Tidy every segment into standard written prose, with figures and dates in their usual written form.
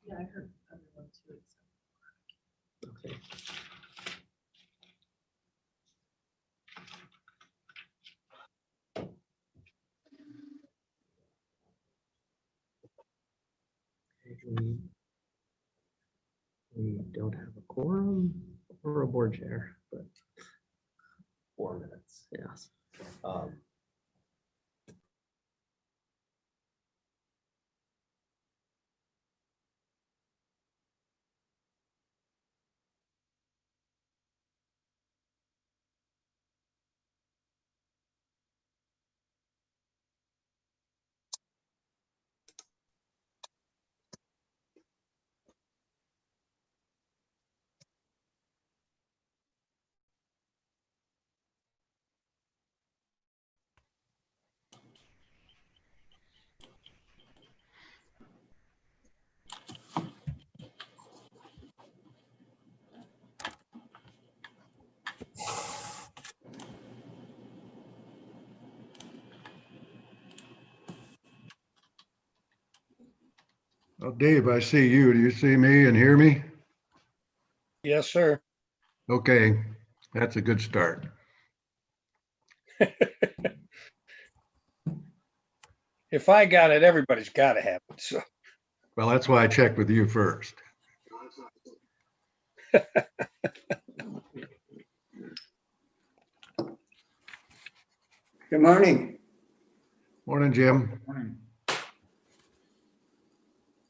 Yeah, I heard everyone too. Okay. We don't have a quorum or a board chair, but 4 minutes. yes. Well, Dave, I see you. Do you see me and hear me? Yes, sir. Okay, that's a good start. If I got it, everybody's got to have it. So Well, that's why I checked with you first. Good morning. Morning, Jim.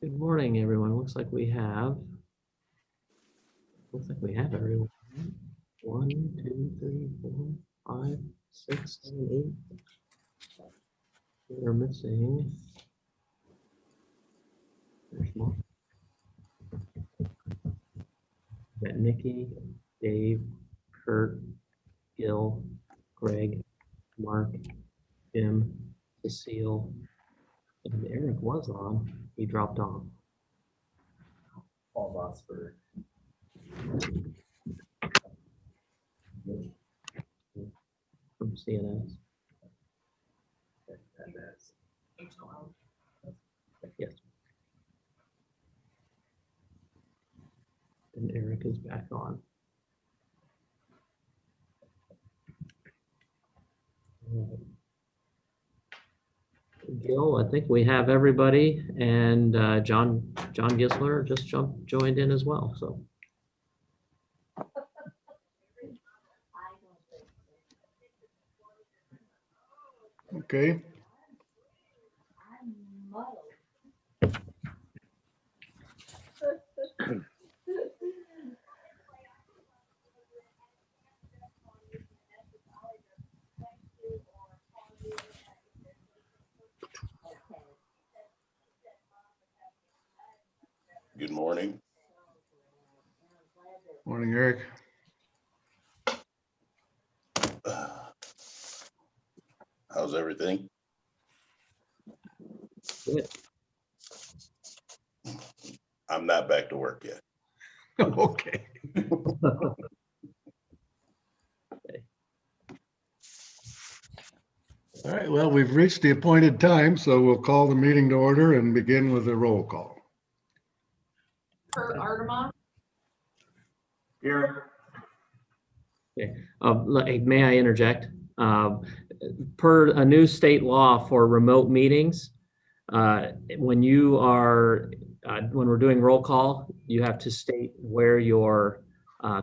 Good morning, everyone. Looks like we have everyone. 1, 2, 3, 4, 5, 6, 7, 8. We're missing. There's more. We got Nikki, Dave, Kurt, Gil, Greg, Mark, Jim, Cecile, and Eric was on. He dropped off. Paul Vosper. From CNS. HLL. Yes. And Eric is back on. Alright. Gil, I think we have everybody, and John Gisler just joined in as well. So Okay, Good morning. morning, Eric. How's everything? good. I'm not back to work yet. Okay. All right, well, we've reached the appointed time, so we'll call the meeting to order and begin with a roll call. Kurt Ardema, Here. May I interject? Per a new state law for remote meetings, when we're doing roll call, you have to state where you're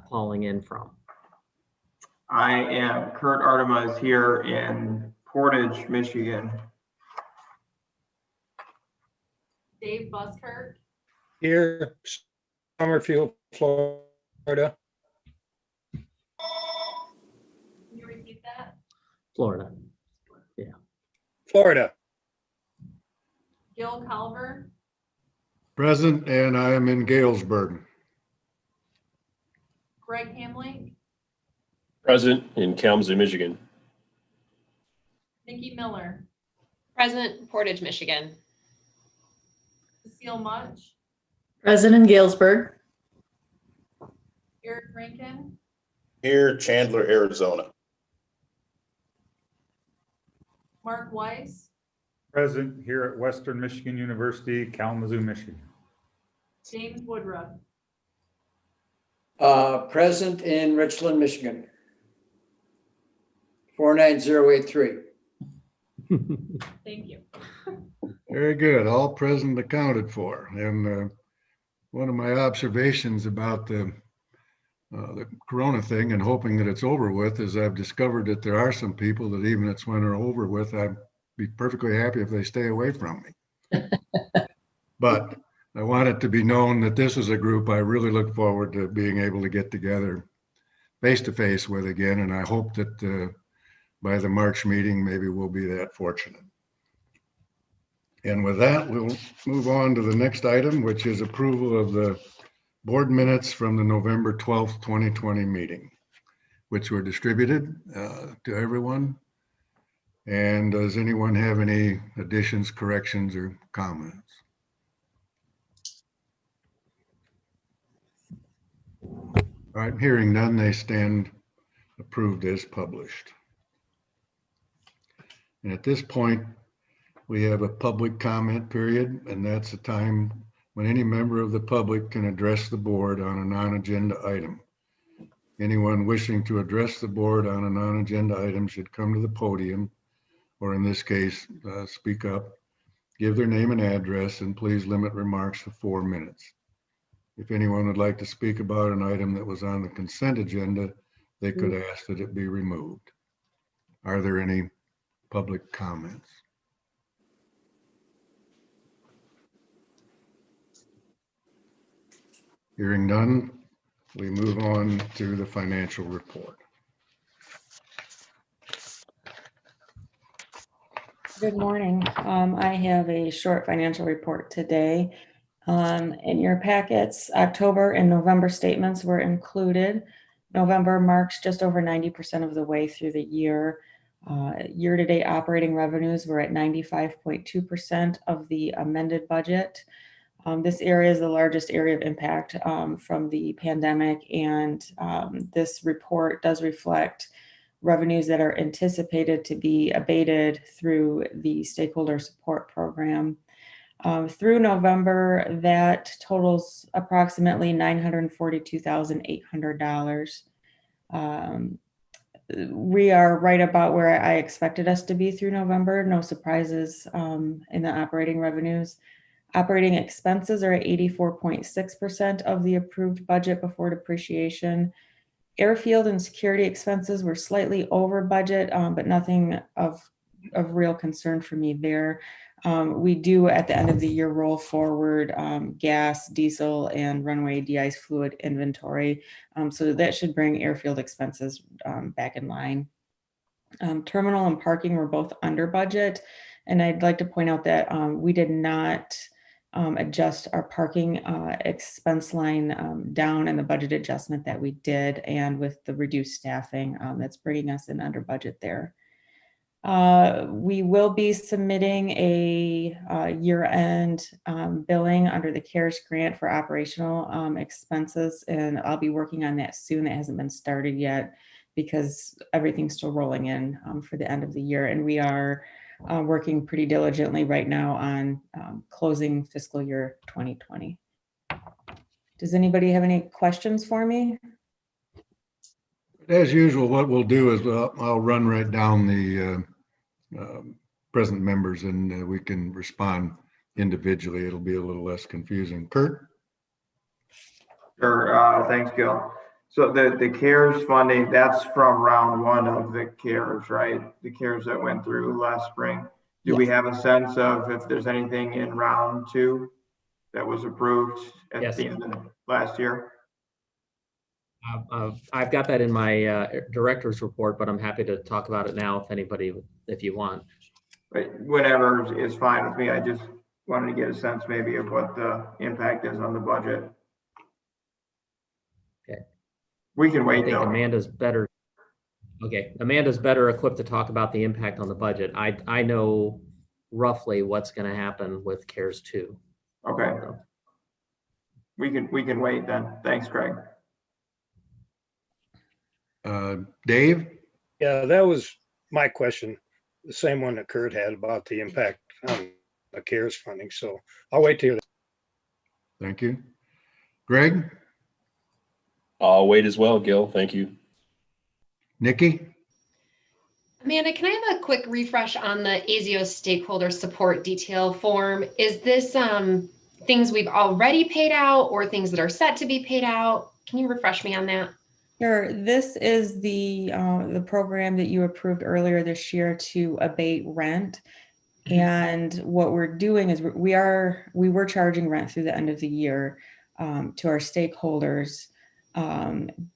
calling in from. I am Kurt Ardema is here in Portage, Michigan. Dave Buskirk, here, Summerfield, Florida. can you repeat that? Florida. Florida. Gil Calver, Present, and I am in Galesburg. Greg Hamlink, Present in Kalamazoo, Michigan. Nikki Miller, Present, Portage, Michigan. Cecile Much, Present in Galesburg. Eric Rankin, Here, Chandler, Arizona. Mark Weiss, Present here at Western Michigan University, Kalamazoo, Michigan. James Woodruff, Present in Richland, Michigan. 49083. thank you. Very good. All present accounted for. And one of my observations about the Corona thing and hoping that it's over with is I've discovered that there are some people that even it's when they're over with, I'd be perfectly happy if they stay away from me. But I want it to be known that this is a group I really look forward to being able to get together face to face with again. And I hope that by the March meeting, maybe we'll be that fortunate. And with that, we'll move on to the next item, which is approval of the board minutes from the November 12th, 2020 meeting, which were distributed to everyone. And does anyone have any additions, corrections, or comments? All right, hearing none, they stand approved as published. And at this point, we have a public comment period, and that's a time when any member of the public can address the board on a non-agenda item. Anyone wishing to address the board on a non-agenda item should come to the podium, or in this case, speak up, give their name and address, and please limit remarks to 4 minutes. If anyone would like to speak about an item that was on the consent agenda, they could ask that it be removed. Are there any public comments? Hearing none, we move on to the financial report. Good morning. I have a short financial report today. In your packets, October and November statements were included. November marks just over 90% of the way through the year. Year-to-date operating revenues were at 95.2% of the amended budget. This area is the largest area of impact from the pandemic, and this report does reflect revenues that are anticipated to be abated through the stakeholder support program. Through November, that totals approximately $942,800. We are right about where I expected us to be through November. No surprises in the operating revenues. Operating expenses are at 84.6% of the approved budget before depreciation. Airfield and security expenses were slightly over budget, but nothing of real concern for me there. We do at the end of the year roll forward gas, diesel, and runway de-ice fluid inventory. So that should bring airfield expenses back in line. Terminal and parking were both under budget. And I'd like to point out that we did not adjust our parking expense line down in the budget adjustment that we did. And with the reduced staffing, that's bringing us in under budget there. We will be submitting a year-end billing under the CARES grant for operational expenses, and I'll be working on that soon. It hasn't been started yet because everything's still rolling in for the end of the year, and we are working pretty diligently right now on closing fiscal year 2020. Does anybody have any questions for me? As usual, what we'll do is I'll run right down the present members and we can respond individually. It'll be a little less confusing. Kurt? Sure, thanks, Gil. So the CARES funding, that's from round one of the CARES, right? The CARES that went through last spring. Do we have a sense of if there's anything in round two that was approved at the end of last year? I've got that in my director's report, but I'm happy to talk about it now if you want. But whatever is fine with me. I just wanted to get a sense maybe of what the impact is on the budget. Okay. We can wait I think though. Amanda's better. Okay, Amanda's better equipped to talk about the impact on the budget. I know roughly what's going to happen with CARES 2. Okay. So. We can wait then. Thanks, Craig. Dave? Yeah, that was my question. The same one that Kurt had about the impact on the CARES funding. So I'll wait to hear that. Thank you. Greg, I'll wait as well, Gil. Thank you. Nikki? Amanda, can I have a quick refresh on the ASIO stakeholder support detail form? Is this things we've already paid out or things that are set to be paid out? Can you refresh me on that? Sure. This is the program that you approved earlier this year to abate rent. And what we're doing is we were charging rent through the end of the year to our stakeholders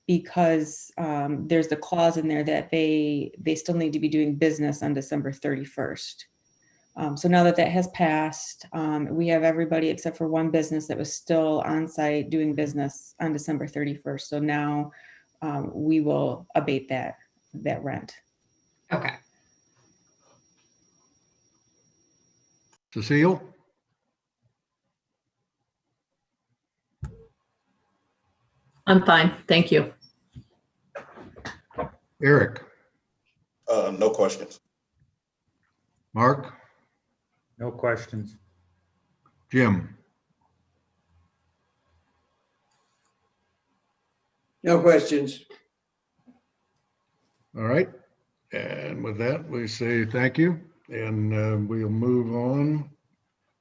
because there's the clause in there that they still need to be doing business on December 31st. So now that has passed, we have everybody except for one business that was still on site doing business on December 31st. So now we will abate that rent. Okay. Cecile? I'm fine, thank you. Eric? No questions. Mark? No questions. Jim? No questions. All right. And with that, we say thank you, and we'll move on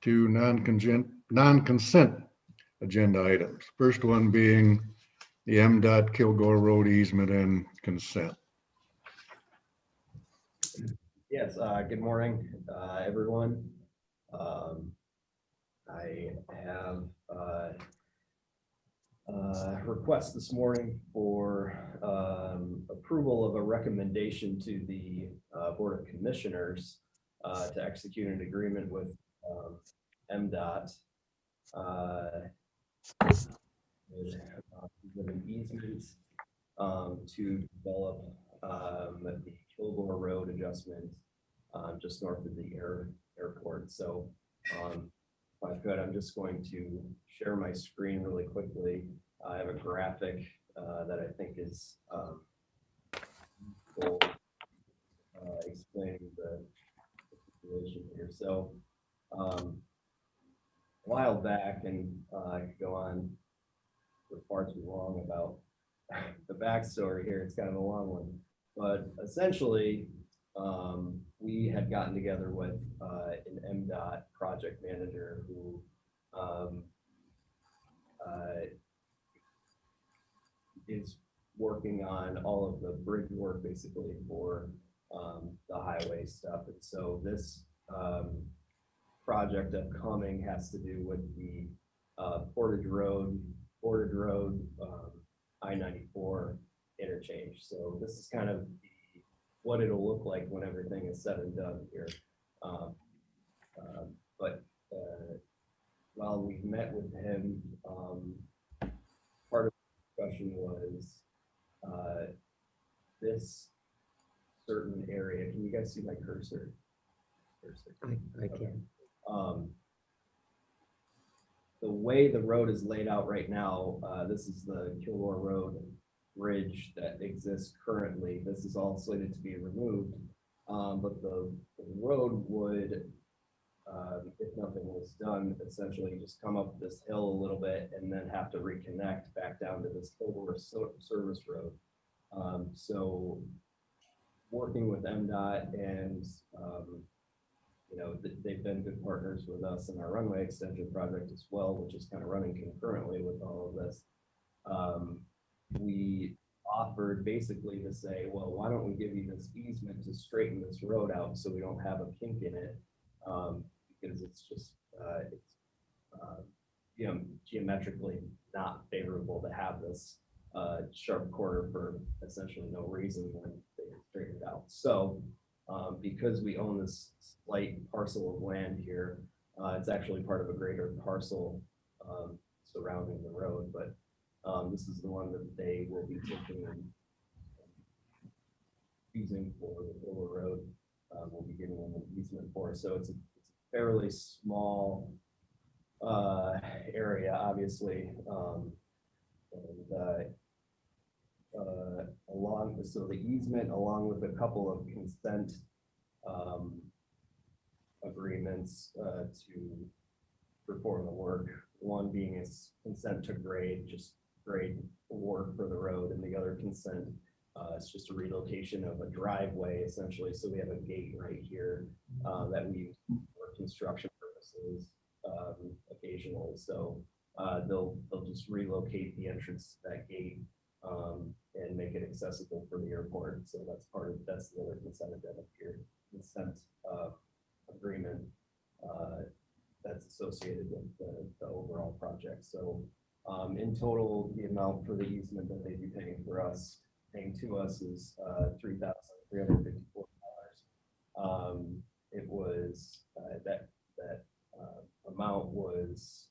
to non-consent agenda items. First one being the MDOT Kilgore Road easement and consent. Yes, good morning, everyone. I have a request this morning for approval of a recommendation to the Board of Commissioners to execute an agreement with MDOT with an easement to develop the Kilgore Road adjustment just north of the airport. So if I could, I'm just going to share my screen really quickly. I have a graphic that I think is useful, explaining the situation here. So a while back, and I could go on for far too long about the backstory here. It's kind of a long one, but essentially we had gotten together with an MDOT project manager who is working on all of the bridge work basically for the highway stuff. And so this project upcoming has to do with the Portage Road I-94 interchange. So this is kind of what it'll look like when everything is said and done here. But while we met with him, part of the discussion was this certain area. Can you guys see my cursor? I can. The way the road is laid out right now, this is the Kilgore Road bridge that exists currently. This is all slated to be removed, but the road would, if nothing was done, essentially just come up this hill a little bit and then have to reconnect back down to this Kilgore service road. So working with MDOT and they've been good partners with us in our runway extension project as well, which is kind of running concurrently with all of this. We offered basically to say, well, why don't we give you this easement to straighten this road out so we don't have a kink in it, because it's just geometrically not favorable to have this sharp corner for essentially no reason when they can straighten it out. So because we own this slight parcel of land here, it's actually part of a greater parcel surrounding the road, but this is the one that they will be taking and using for the Kilgore Road. We'll be giving them an easement for. So it's a fairly small area, obviously, so the easement, along with a couple of consent agreements to perform the work, one being is consent to grade, just grade work for the road, and the other consent, it's just a relocation of a driveway essentially. So we have a gate right here that we use for construction purposes occasionally. So they'll just relocate the entrance to that gate and make it accessible for the airport. So that's the other consent agenda here, consent agreement that's associated with the overall project. So in total, the amount for the easement that they'd be paying to us is $3,354. It was that amount was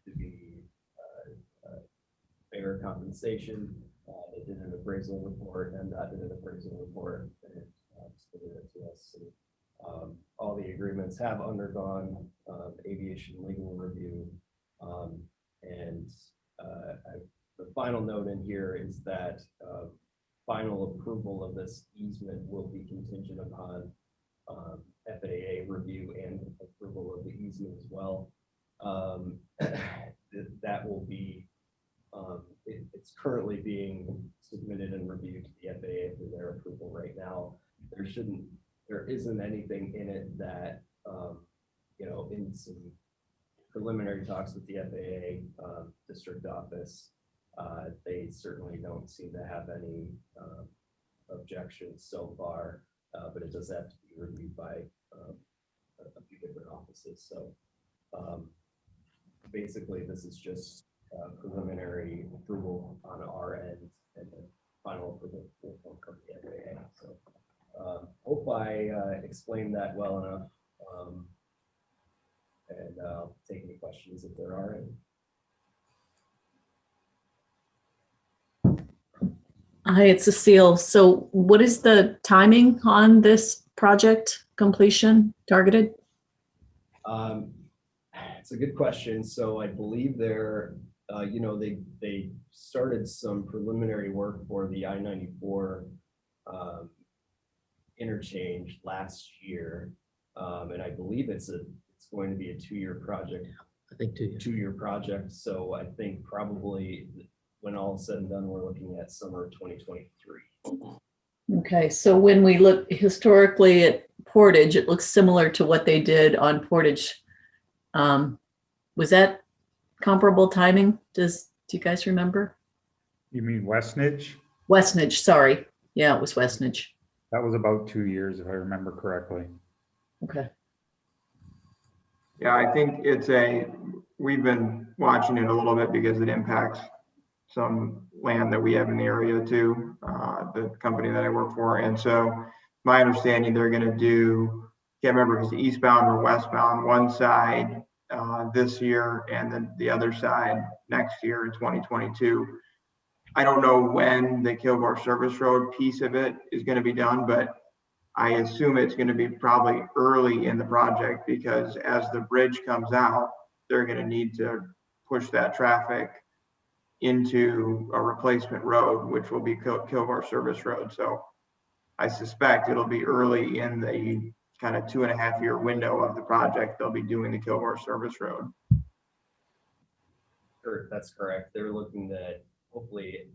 to be fair compensation. They did an appraisal report, and did an appraisal report and submitted it to us. So, all the agreements have undergone aviation legal review, and the final note in here is that final approval of this easement will be contingent upon FAA review and approval of the easement as well. That will be, it's currently being submitted and reviewed to the FAA for their approval right now. There isn't anything in it that, in some preliminary talks with the FAA district office, they certainly don't seem to have any objections so far, but it does have to be reviewed by a few different offices. So basically, this is just preliminary approval on our end, and then final approval will come from the FAA. So hope I explained that well enough, and I'll take any questions if there are any. Hi, it's Cecile. So what is the timing on this project completion targeted? It's a good question. So I believe they're, they started some preliminary work for the I-94 interchange last year, and I believe it's going to be a 2-year project. I think 2 years. 2-year project. So I think probably when all is said and done, we're looking at summer of 2023. Okay, so when we look historically at Portage, it looks similar to what they did on Portage. Was that comparable timing? Do you guys remember? You mean Westnedge? Westnedge, sorry. Yeah, it was Westnedge. That was about 2 years, if I remember correctly. Okay. Yeah, I think we've been watching it a little bit because it impacts some land that we have in the area too, the company that I work for. And so my understanding, they're going to do, can't remember if it's eastbound or westbound, one side this year and then the other side next year in 2022. I don't know when the Kilgore Service Road piece of it is going to be done, but I assume it's going to be probably early in the project, because as the bridge comes out, they're going to need to push that traffic into a replacement road, which will be Kilgore Service Road. So I suspect it'll be early in the kind of 2.5-year window of the project. They'll be doing the Kilgore Service Road. Sure, that's correct. They're looking to hopefully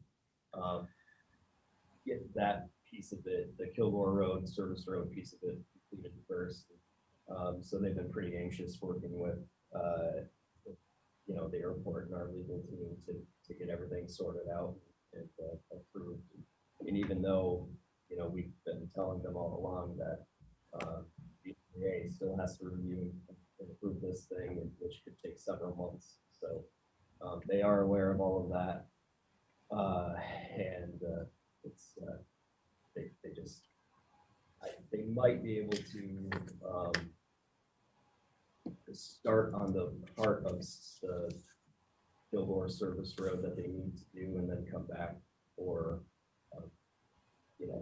get that piece of it, the Kilgore Road Service Road piece of it, completed first. So they've been pretty anxious working with the airport and our legal team to get everything sorted out and approved. And even though we've been telling them all along that the FAA still has to review and approve this thing, which could take several months. So they are aware of all of that, and it's they might be able to start on the part of the Kilgore Service Road that they need to do, and then come back or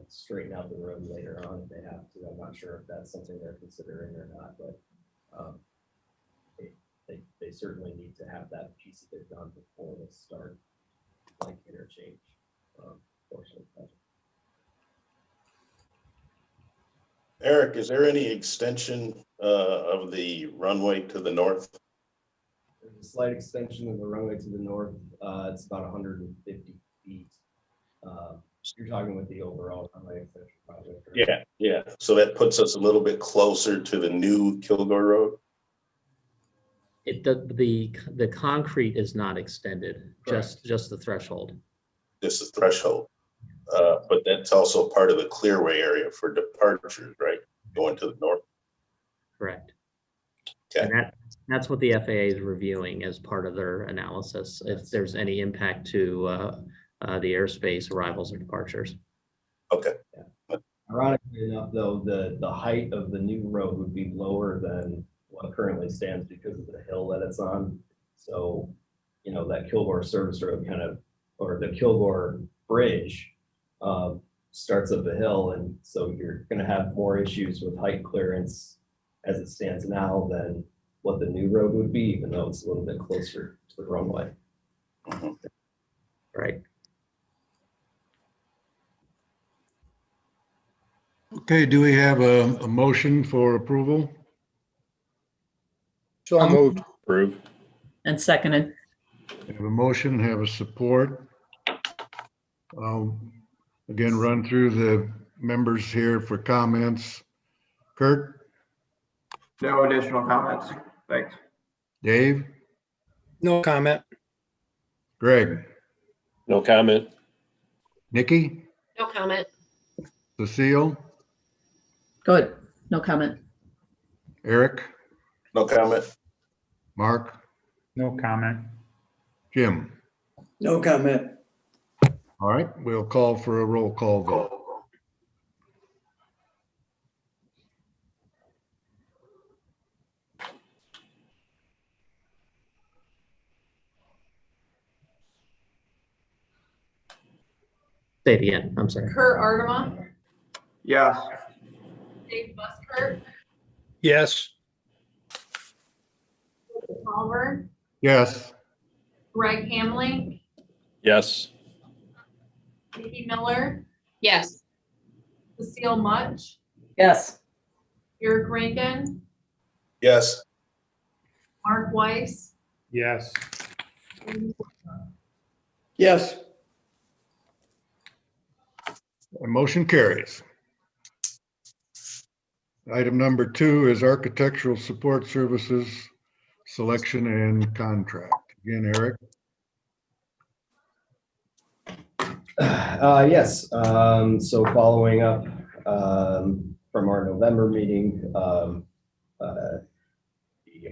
straighten out the road later on if they have to. I'm not sure if that's something they're considering or not, but they certainly need to have that piece of it done before they start like interchange portion of the project. Eric, is there any extension of the runway to the north? There's a slight extension of the runway to the north. It's about 150 feet. You're talking with the overall runway extension project, right? Yeah. So that puts us a little bit closer to the new Kilgore Road? The concrete is not extended, just the threshold. This is threshold. But that's also part of the clearway area for departures, right? Going to the north. Correct. Okay. And that's what the FAA is reviewing as part of their analysis, if there's any impact to the airspace arrivals or departures. Okay. Ironically enough, though, the height of the new road would be lower than what currently stands because of the hill that it's on. So, you know, that Kilgore service road kind of, or the Kilgore Bridge starts up the hill. And so you're going to have more issues with height clearance as it stands now than what the new road would be, even though it's a little bit closer to the runway. Right. Okay, do we have a motion for approval? So moved. Approve. And seconded. Have a motion, have a support. I'll again run through the members here for comments. Kurt, No additional comments. Thanks. Dave, No comment. Greg, No comment. Nikki, No comment. Cecile, Good. No comment. Eric, No comment. Mark, No comment. Jim. No comment. All right, we'll call for a roll call vote. Say it again. I'm sorry. Kurt Ardema, Yes. Dave Buskirk, Yes. Palmer, Yes, Greg Hamlink, Yes. Nikki Miller, Yes. Cecile Much, Yes. Eric Rankin, Yes. Mark Weiss, Yes. Yes. and motion carries. Item number 2 is architectural support services, selection and contract. Again, Eric. Yes, so following up from our November meeting, the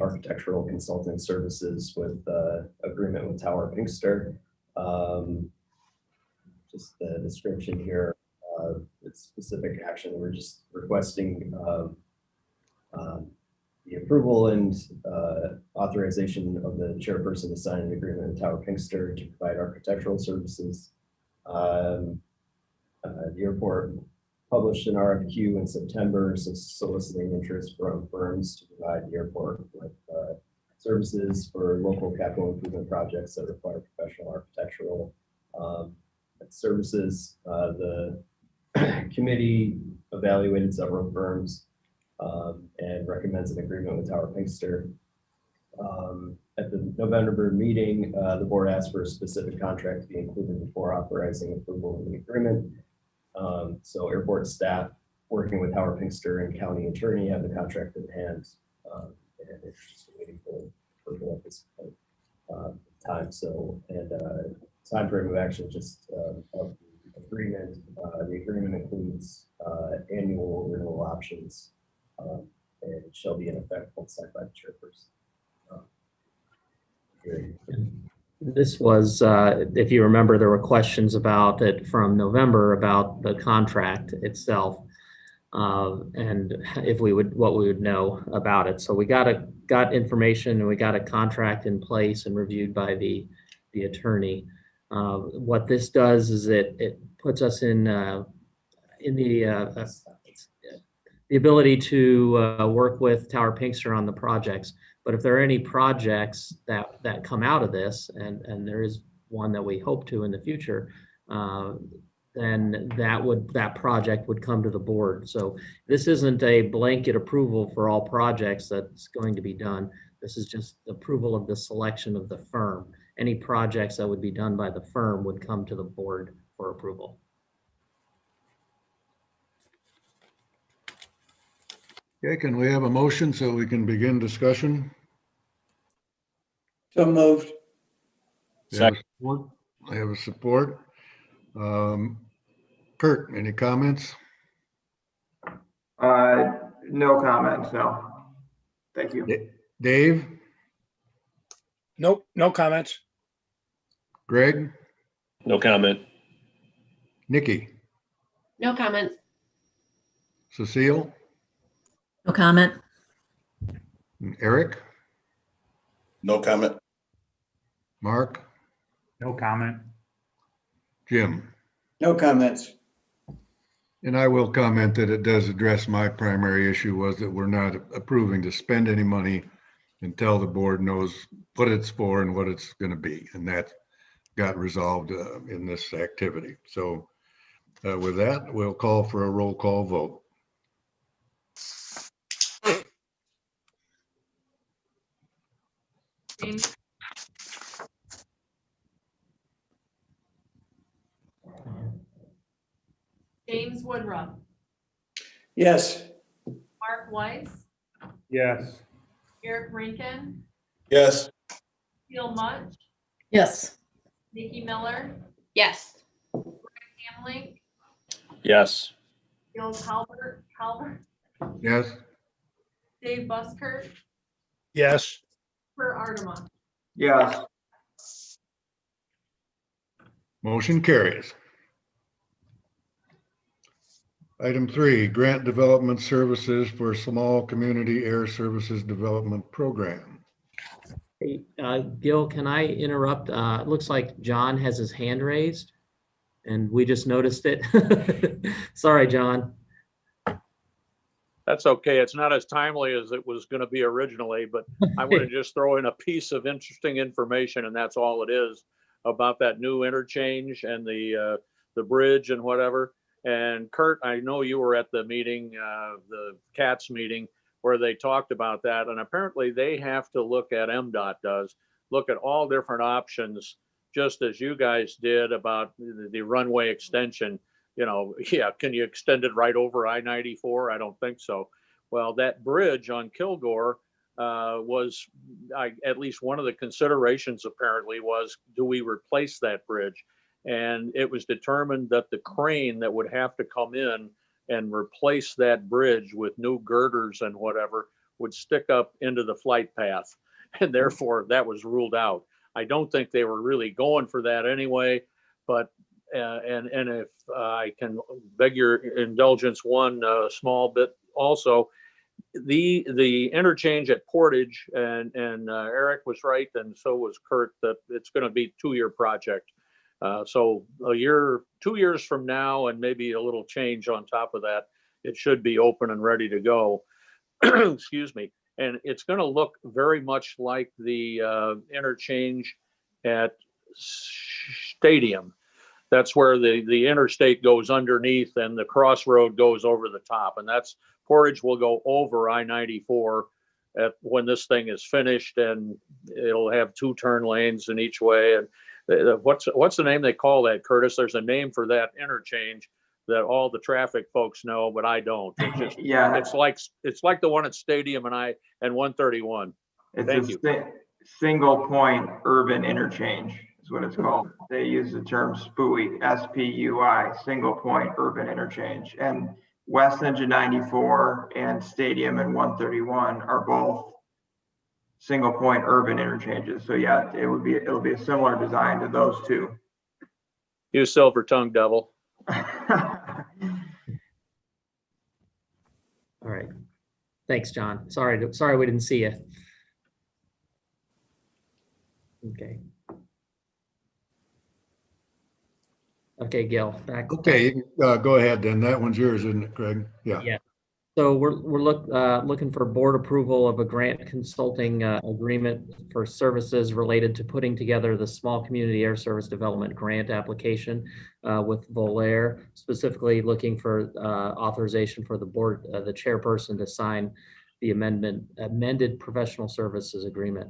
architectural consulting services with agreement with Tower Pinkster. Just the description here, it's specific action. We're just requesting the approval and authorization of the chairperson to sign an agreement with Tower Pinkster to provide architectural services. The airport published an RFQ in September, soliciting interest from firms to provide the airport with services for local capital improvement projects that require professional architectural services. The committee evaluated several firms and recommends an agreement with Tower Pinkster. At the November meeting, the board asked for a specific contract to be included before authorizing approval of the agreement. So airport staff working with Tower Pinkster and county attorney have the contract in hand. And it's just waiting for approval at this point, time. So, and time frame of action just of the agreement. The agreement includes annual renewal options and it shall be in effect once signed by the chairperson. This was, if you remember, there were questions about it from November about the contract itself, and if we would, what we would know about it. So we got information and we got a contract in place and reviewed by the attorney. What this does is it puts us in the ability to work with Tower Pinkster on the projects. But if there are any projects that come out of this, and there is one that we hope to in the future, then that project would come to the board. So this isn't a blanket approval for all projects that's going to be done. This is just approval of the selection of the firm. Any projects that would be done by the firm would come to the board for approval. Okay, can we have a motion so we can begin discussion? So moved. We have a support? I have a support. Kurt, any comments? No comments, no. Thank you. Dave? Nope, no comments. Greg? No comment. Nikki? No comments. Cecile? No comment. And Eric? No comment. Mark? No comment. Jim? No comments. And I will comment that it does address my primary issue was that we're not approving to spend any money until the board knows what it's for and what it's going to be. And that got resolved in this activity. So with that, we'll call for a roll call vote. James, James Woodruff, Yes. Mark Weiss, Yes. Eric Rankin, Yes. Cecile Much, Yes. Nikki Miller, Yes. Hamlink, Yes. Gil Calvert, Yes? Dave Buskirk, Yes. Per Ardema. Yes. Motion carries. Item 3, grant development services for small community air services development program. Hey, Gil, can I interrupt? It looks like John has his hand raised and we just noticed it. Sorry, John. That's okay. It's not as timely as it was going to be originally, but I want to just throw in a piece of interesting information, and that's all it is, about that new interchange and the bridge and whatever. And Kurt, I know you were at the meeting, the CATS meeting, where they talked about that. And apparently they have to look at, MDOT does, look at all different options, just as you guys did about the runway extension. You know, yeah, can you extend it right over I-94? I don't think so. Well, that bridge on Kilgore was, at least one of the considerations apparently was, do we replace that bridge? And it was determined that the crane that would have to come in and replace that bridge with new girders and whatever would stick up into the flight path. And therefore that was ruled out. I don't think they were really going for that anyway, but and if I can beg your indulgence one small bit also, the interchange at Portage, and Eric was right, and so was Kurt, that it's going to be a 2-year project. So 2 years from now, and maybe a little change on top of that, it should be open and ready to go. Excuse me. And it's going to look very much like the interchange at Stadium. That's where the interstate goes underneath and the crossroad goes over the top. And that's, Portage will go over I-94 when this thing is finished, and it'll have 2 turn lanes in each way. And what's the name they call that, Curtis? There's a name for that interchange that all the traffic folks know, but I don't. It's just, Yeah. it's like the one at Stadium and 131. Thank you. Single point urban interchange is what it's called. They use the term SPUI, S-P-U-I, single point urban interchange. And West Engine 94 and Stadium and 131 are both single point urban interchanges. So yeah, it'll be a similar design to those two. You silver tongue devil. All right. Thanks, John. Sorry we didn't see you. Okay. Okay, Gil, back. Okay, go ahead then. That one's yours, isn't it, Craig? Yeah. Yeah. So we're looking for board approval of a grant consulting agreement for services related to putting together the Small Community Air Service Development Grant application with Volair, specifically looking for authorization for the board, the chairperson to sign the amended professional services agreement.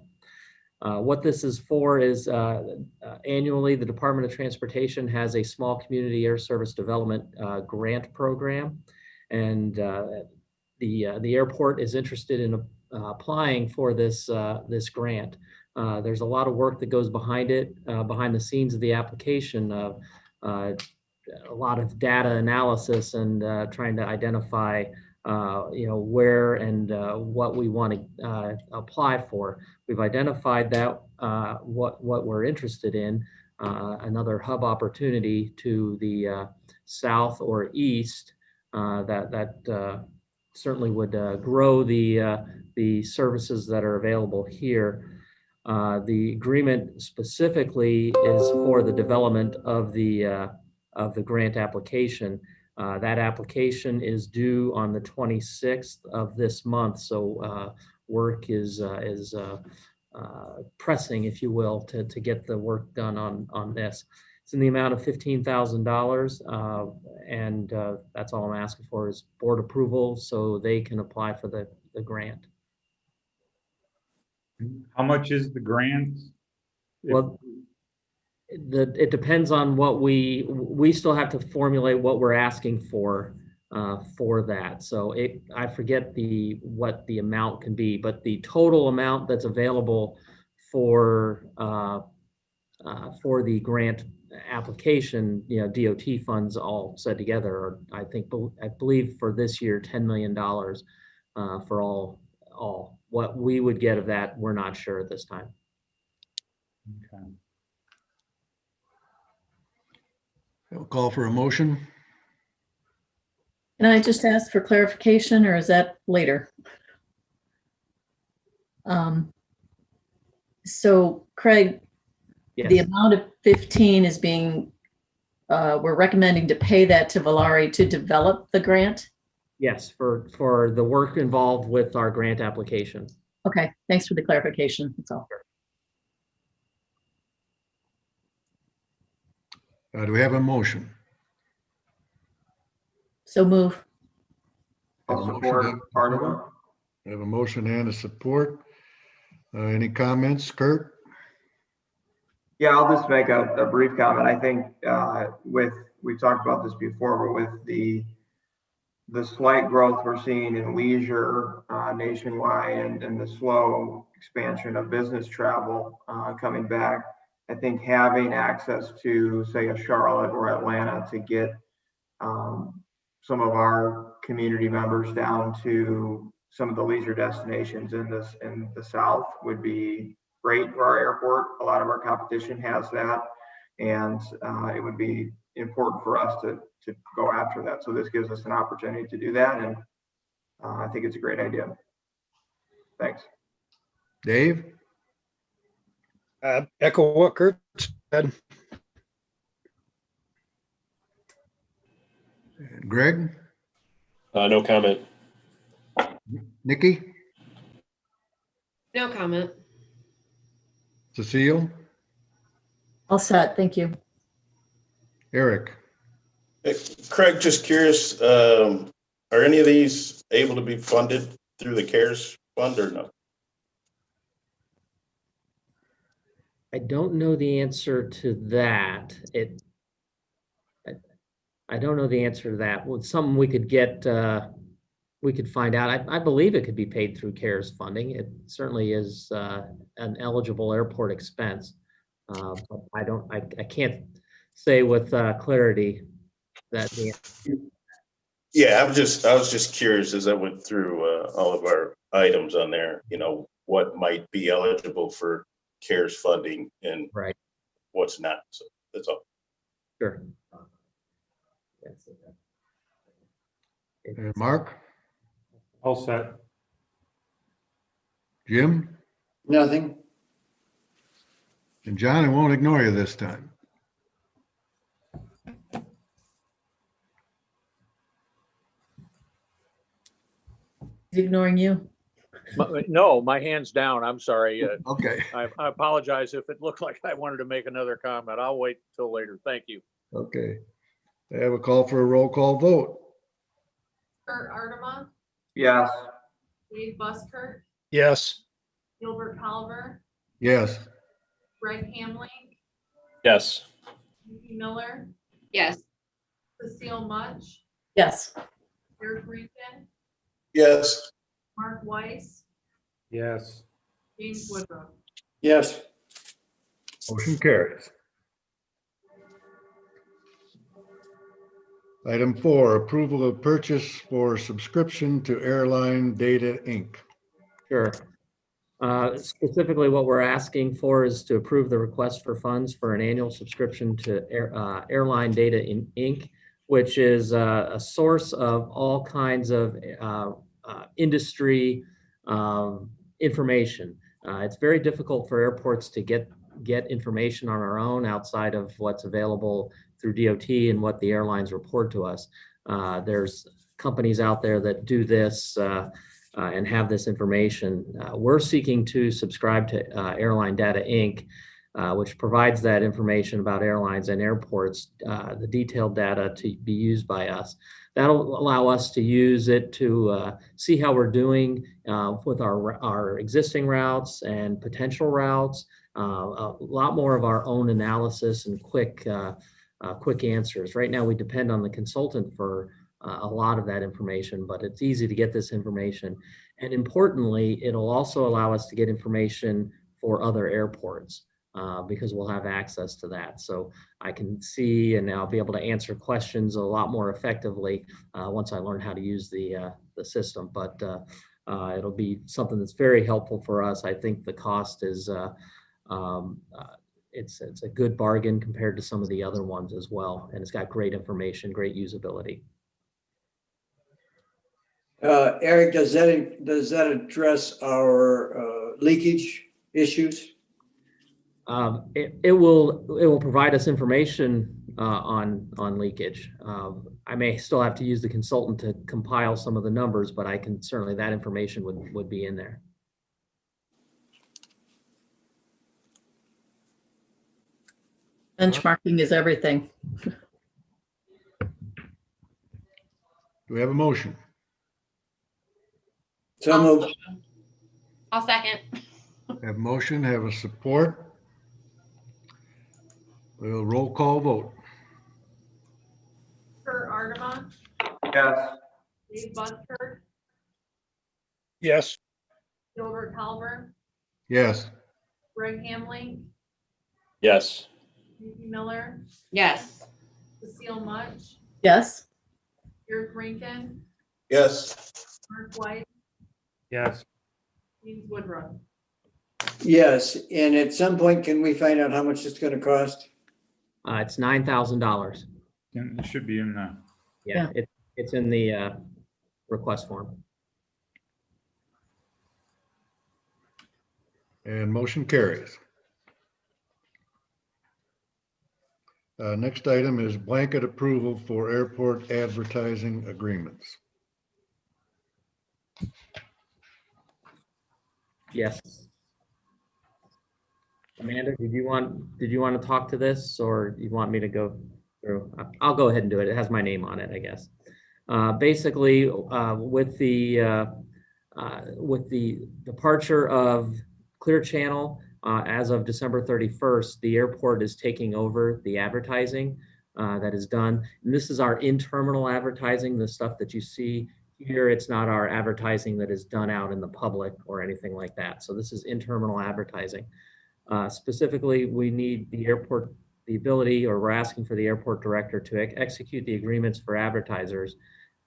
What this is for is annually, the Department of Transportation has a Small Community Air Service Development grant program. And the airport is interested in applying for this grant. There's a lot of work that goes behind it, behind the scenes of the application, a lot of data analysis and trying to identify where and what we want to apply for. We've identified that what we're interested in, another hub opportunity to the south or east that certainly would grow the services that are available here. The agreement specifically is for the development of the grant application. That application is due on the 26th of this month, so work is pressing, if you will, to get the work done on this. It's in the amount of $15,000, and that's all I'm asking for is board approval so they can apply for the grant. How much is the grant? Well, it depends on what we still have to formulate what we're asking for that. So I forget what the amount can be, but the total amount that's available for the grant application, DOT funds all set together, or I believe for this year, $10 million for all. What we would get of that, we're not sure at this time. Okay. I'll call for a motion. Can I just ask for clarification, or is that later? So Craig, Yes. the amount of 15 is being, we're recommending to pay that to Volare to develop the grant? Yes, for the work involved with our grant application. Okay, thanks for the clarification. That's all. Do we have a motion? So move. Have a I'll motion support and- Ardema. We have a motion and a support. Any comments, Kurt? Yeah, I'll just make a brief comment. I think we talked about this before, but with the slight growth we're seeing in leisure nationwide and the slow expansion of business travel coming back, I think having access to, say, a Charlotte or Atlanta to get some of our community members down to some of the leisure destinations in the South would be great for our airport. A lot of our competition has that, and it would be important for us to go after that. So this gives us an opportunity to do that, and I think it's a great idea. Thanks. Dave? Echo what Kurt said. Greg? No comment. Nikki? No comment. Cecile? All set, thank you. Eric? Craig, just curious, are any of these able to be funded through the CARES fund or no? I don't know the answer to that. I don't know the answer to that. Well, it's something we could get, we could find out. I believe it could be paid through CARES funding. It certainly is an eligible airport expense. But I can't say with clarity that the Yeah, I was just curious as I went through all of our items on there, what might be eligible for CARES funding and right. what's not. So that's all. Sure. Mark? All set. Jim? Nothing. And John, I won't ignore you this time. He's ignoring you. No, my hand's down. I'm sorry. Okay, I apologize if it looked like I wanted to make another comment. I'll wait till later. Thank you. okay. I have a call for a roll call vote. Kurt Ardema, yes, Dave Buskirk, Yes. Gilbert Palmer, Yes, Greg Hamling, Yes. Nikki Miller, Yes. Cecile Much, Yes. Eric Rankin, Yes. Mark Weiss, Yes. James Woodruff. yes, motion carries. Item 4, approval of purchase for subscription to Airline Data, Inc. Sure. Specifically, what we're asking for is to approve the request for funds for an annual subscription to Airline Data Inc., which is a source of all kinds of industry information. It's very difficult for airports to get information on our own outside of what's available through DOT and what the airlines report to us. There's companies out there that do this and have this information. We're seeking to subscribe to Airline Data Inc., which provides that information about airlines and airports, the detailed data to be used by us. That'll allow us to use it to see how we're doing with our existing routes and potential routes. A lot more of our own analysis and quick answers. Right now, we depend on the consultant for a lot of that information, but it's easy to get this information. And importantly, it'll also allow us to get information for other airports because we'll have access to that. So I can see and I'll be able to answer questions a lot more effectively once I learn how to use the system. But it'll be something that's very helpful for us. I think the cost is it's a good bargain compared to some of the other ones as well. And it's got great information, great usability. Eric, does that address our leakage issues? It will provide us information on leakage. I may still have to use the consultant to compile some of the numbers, but I can certainly, that information would be in there. Benchmarking is everything. Do we have a motion? So moved. I'll second. Have motion, have a support. We'll roll call vote. Kurt Ardema, yes, Dave Buskirk, Yes. Gilbert Palmer, Yes, Greg Hamling, Yes. Nikki Miller, Yes. Cecile Much, Yes. Eric Rankin, Yes. Mark Weiss, Yes. James Woodruff. Yes, and at some point, can we find out how much it's gonna cost? It's $9,000. It should be in the, Yeah, it's in the request form. and motion carries. Next item is blanket approval for airport advertising agreements. Yes. Amanda, did you want to talk to this, or you want me to go through? I'll go ahead and do it. It has my name on it, I guess. Basically, with the departure of Clear Channel as of December 31st, the airport is taking over the advertising that is done. And this is our in-terminal advertising, the stuff that you see here. It's not our advertising that is done out in the public or anything like that. So this is in-terminal advertising. Specifically, we need the airport, the ability, or we're asking for the airport director to execute the agreements for advertisers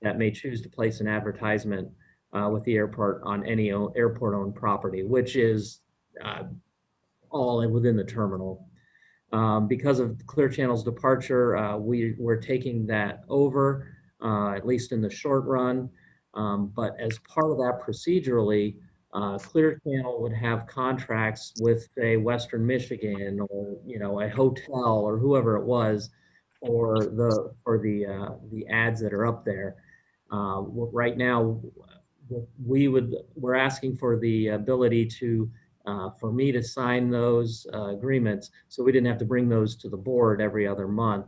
that may choose to place an advertisement with the airport on any airport-owned property, which is all within the terminal. Because of Clear Channel's departure, we're taking that over, at least in the short run. But as part of that procedurally, Clear Channel would have contracts with, say, Western Michigan, or a hotel or whoever it was, for the ads that are up there. Right now, we're asking for the ability to, for me to sign those agreements, so we didn't have to bring those to the board every other month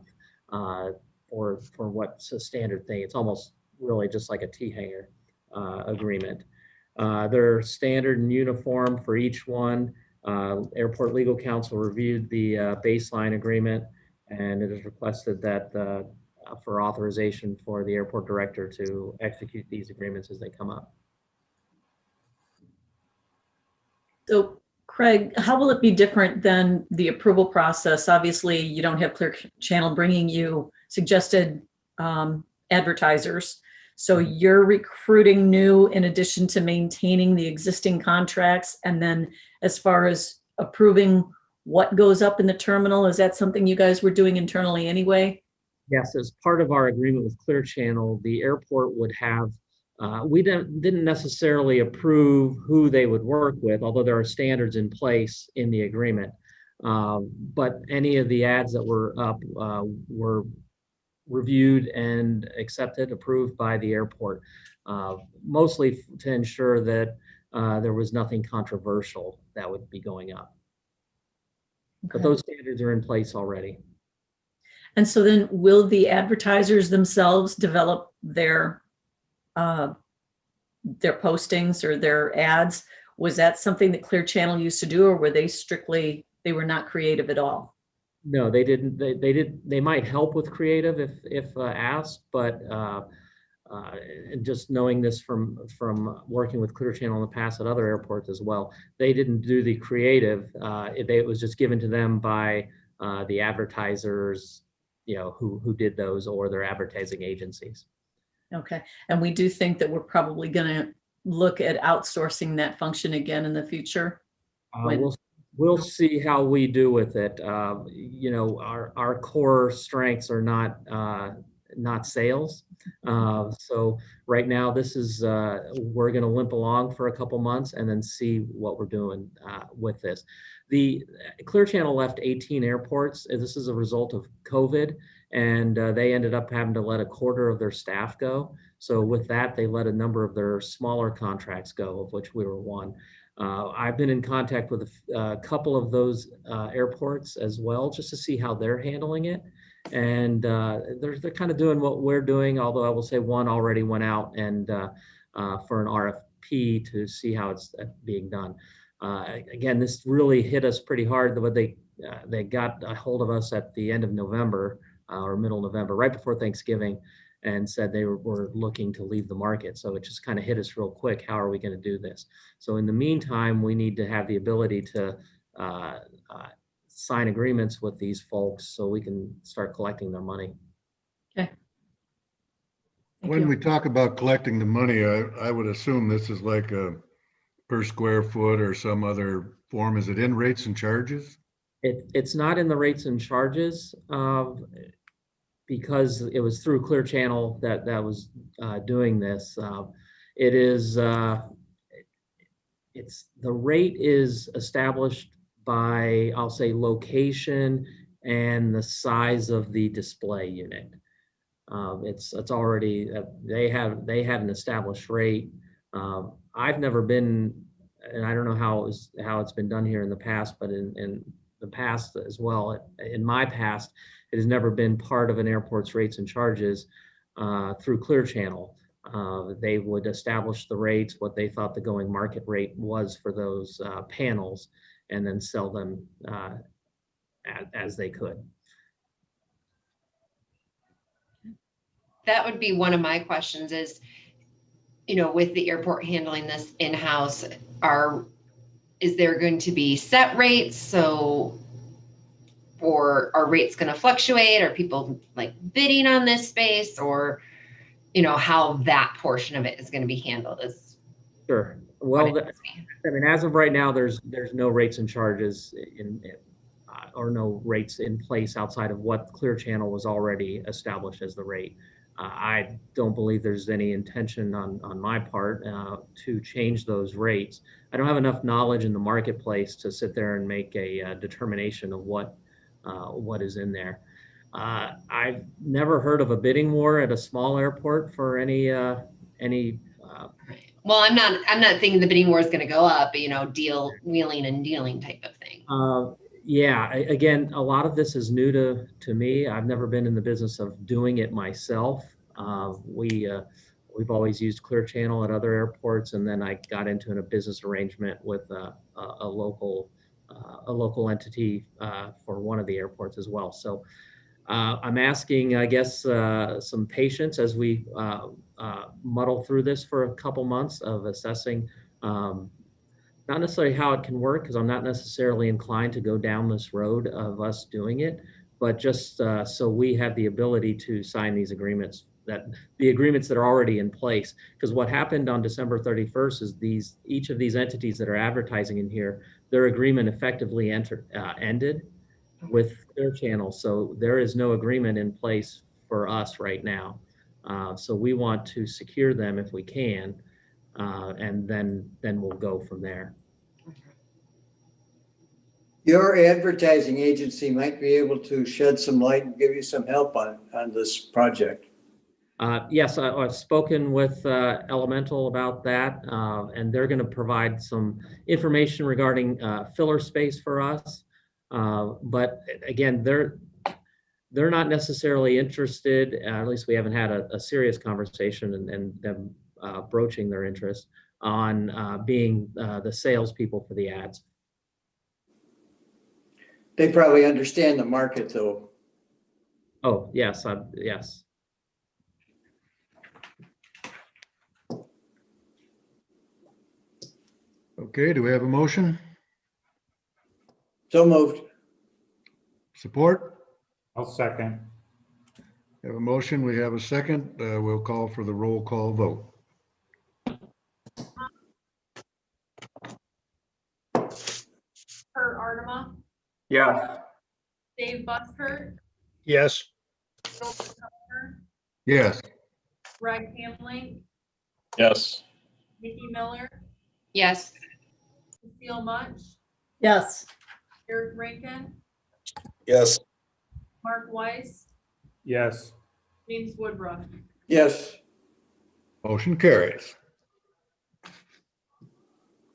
for what's a standard thing. It's almost really just like a T-hanger agreement. They're standard and uniform for each one. Airport Legal Counsel reviewed the baseline agreement, and it is requested that for authorization for the airport director to execute these agreements as they come up. So Craig, how will it be different than the approval process? Obviously, you don't have Clear Channel bringing you suggested advertisers. So you're recruiting new in addition to maintaining the existing contracts. And then as far as approving what goes up in the terminal, is that something you guys were doing internally anyway? Yes, as part of our agreement with Clear Channel, the airport would have, we didn't necessarily approve who they would work with, although there are standards in place in the agreement. But any of the ads that were up were reviewed and accepted, approved by the airport, mostly to ensure that there was nothing controversial that would be going up. But Okay. those standards are in place already. And so then will the advertisers themselves develop their postings or their ads? Was that something that Clear Channel used to do, or were they strictly, they were not creative at all? No, they didn't. They might help with creative if asked, but and just knowing this from working with Clear Channel in the past at other airports as well, they didn't do the creative. It was just given to them by the advertisers, you know, who did those, or their advertising agencies. Okay. And we do think that we're probably going to look at outsourcing that function again in the future. We'll see how we do with it. You know, our core strengths are not sales. So right now, this is we're going to limp along for a couple months and then see what we're doing with this. The Clear Channel left 18 airports. This is a result of COVID, and they ended up having to let a quarter of their staff go. So with that, they let a number of their smaller contracts go, of which we were one. I've been in contact with a couple of those airports as well, just to see how they're handling it. And they're kind of doing what we're doing, although I will say one already went out and for an RFP to see how it's being done. Again, this really hit us pretty hard, but they got a hold of us at the end of November or middle November, right before Thanksgiving, and said they were looking to leave the market. So it just kind of hit us real quick. How are we going to do this? So in the meantime, we need to have the ability to sign agreements with these folks so we can start collecting their money. Okay. When we talk about collecting the money, I would assume this is like a per square foot or some other form. Is it in rates and charges? It's not in the rates and charges because it was through Clear Channel that was doing this. It is the rate is established by, I'll say, location and the size of the display unit. It's already they have an established rate. I've never been, and I don't know how it's been done here in the past, but in the past as well, in my past, it has never been part of an airport's rates and charges through Clear Channel. They would establish the rates, what they thought the going market rate was for those panels, and then sell them as they could. That would be one of my questions is, you know, with the airport handling this in-house, is there going to be set rates? So, or are rates going to fluctuate? Are people like bidding on this space, or, you know, how that portion of it is going to be handled is. Sure. Well, I mean, as of right now, there's no rates and charges or no rates in place outside of what Clear Channel was already established as the rate. I don't believe there's any intention on my part to change those rates. I don't have enough knowledge in the marketplace to sit there and make a determination of what is in there. I've never heard of a bidding war at a small airport for any. When Well, I'm not thinking the bidding war is going to go up, but deal wheeling and dealing type of thing. Yeah, again, a lot of this is new to me. I've never been in the business of doing it myself. We've always used Clear Channel at other airports, and then I got into a business arrangement with a local entity for one of the airports as well. So I'm asking, I guess, some patience as we muddle through this for a couple months of assessing. Not necessarily how it can work, because I'm not necessarily inclined to go down this road of us doing it, but just so we have the ability to sign these agreements, the agreements that are already in place. Because what happened on December 31st is each of these entities that are advertising in here, their agreement effectively ended with Clear Channel. So there is no agreement in place for us right now. So we want to secure them if we can, and then we'll go from there. Your advertising agency might be able to shed some light and give you some help on this project. Yes, I've spoken with Elemental about that, and they're going to provide some information regarding filler space for us. But again, they're not necessarily interested, at least we haven't had a serious conversation and them broaching their interest on being the salespeople for the ads. They probably understand the market though. Oh, yes, yes. Okay, do we have a motion? So moved. Support? I'll second. We have a motion, we have a second. We'll call for the roll call vote. Kurt Ardema, Yes. Dave Buskert, Yes. Bill Buckner, Yes. Greg Hamling, Yes. Nikki Miller, Yes. Cecile Much, Yes. Eric Rankin, Yes. Mark Weiss, Yes. James Woodruff. Yes. Motion carries.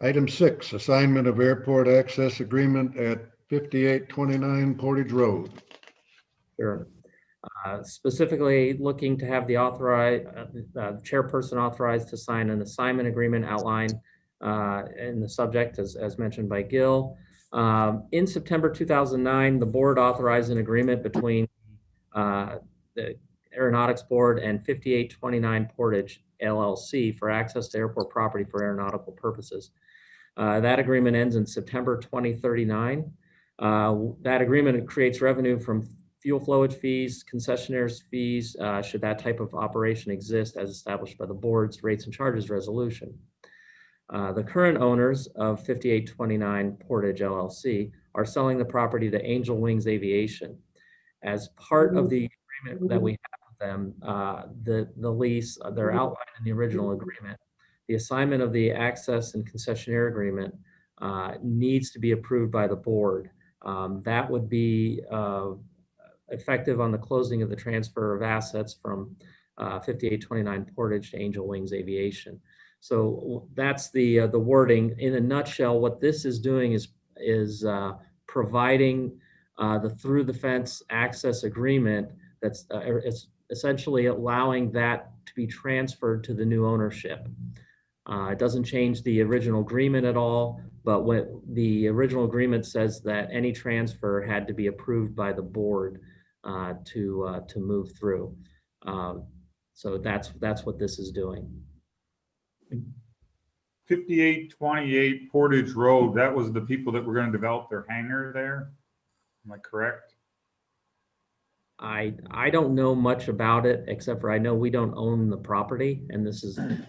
Item 6, assignment of airport access agreement at 5829 Portage Road. Sure. Specifically looking to have the chairperson authorized to sign an assignment agreement outlined in the subject as mentioned by Gil. In September 2009, the board authorized an agreement between the Aeronautics Board and 5829 Portage LLC for access to airport property for aeronautical purposes. That agreement ends in September 2039. That agreement creates revenue from fuel flowage fees, concessionaires fees, should that type of operation exist as established by the board's rates and charges resolution. The current owners of 5829 Portage LLC are selling the property to Angel Wings Aviation. As part of the agreement that we have with them, the lease, they're outlined in the original agreement. The assignment of the access and concessionaire agreement needs to be approved by the board. That would be effective on the closing of the transfer of assets from 5829 Portage to Angel Wings Aviation. So that's the wording. In a nutshell, what this is doing is providing the through the fence access agreement that's it's essentially allowing that to be transferred to the new ownership. It doesn't change the original agreement at all, but what the original agreement says that any transfer had to be approved by the board to move through. So that's what this is doing. 5828 Portage Road, that was the people that were going to develop their hangar there. Am I correct? I don't know much about it, except for I know we don't own the property, and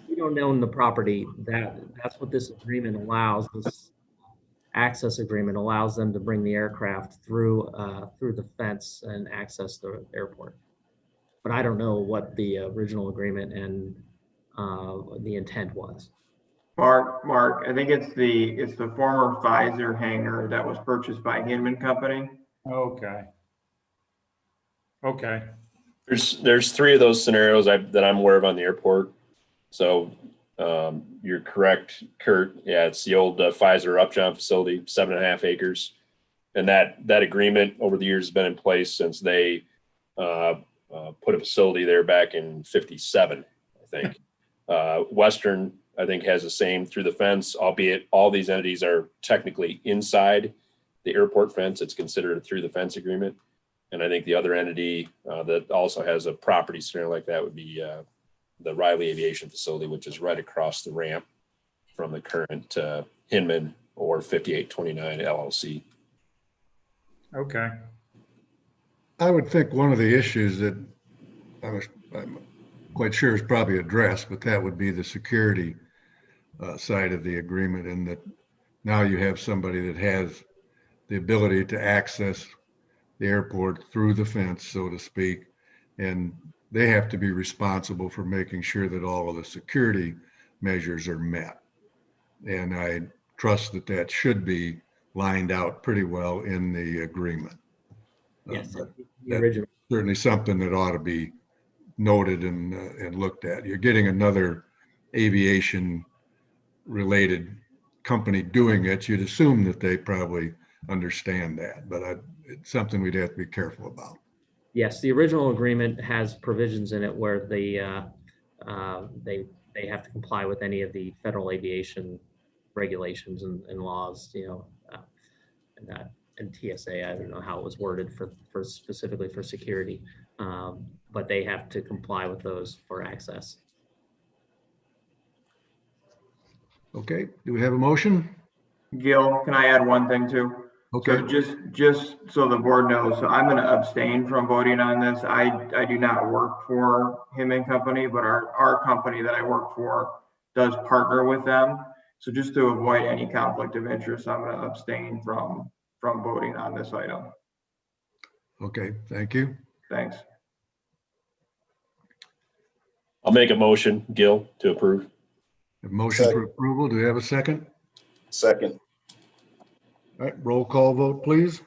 we don't own the property. That's what this agreement allows. This access agreement allows them to bring the aircraft through the fence and access the airport. But I don't know what the original agreement and the intent was. Mark, I think it's the former Pfizer hangar that was purchased by Hinman Company. Okay. Okay. There's three of those scenarios that I'm aware of on the airport. So You're correct, Kurt. Yeah, it's the old Pfizer Upjohn facility, 7.5 acres. And that agreement over the years has been in place since they put a facility there back in 57, I think. Western, I think, has the same through the fence, albeit all these entities are technically inside the airport fence. It's considered a through the fence agreement. And I think the other entity that also has a property scenario like that would be the Riley Aviation Facility, which is right across the ramp from the current Hinman or 5829 LLC. Okay. I would think one of the issues that I'm quite sure is probably addressed, but that would be the security side of the agreement, and that now you have somebody that has the ability to access the airport through the fence, so to speak, and they have to be responsible for making sure that all of the security measures are met. And I trust that that should be lined out pretty well in the agreement. Yes, But the that's original. certainly something that ought to be noted and looked at. You're getting another aviation related company doing it. You'd assume that they probably understand that, but it's something we'd have to be careful about. Yes, the original agreement has provisions in it where they have to comply with any of the federal aviation regulations and laws, and TSA. I don't know how it was worded for specifically for security, but they have to comply with those for access. Okay, do we have a motion? Gil, can I add one thing too? Okay. So just so the board knows, so I'm going to abstain from voting on this. I do not work for him and company, but our company that I work for does partner with them. So just to avoid any conflict of interest, I'm going to abstain from voting on this item. Okay, thank you. Thanks. I'll make a motion, Gil, to approve. A motion for approval. Do we have a second? Second. All right, roll call vote, please.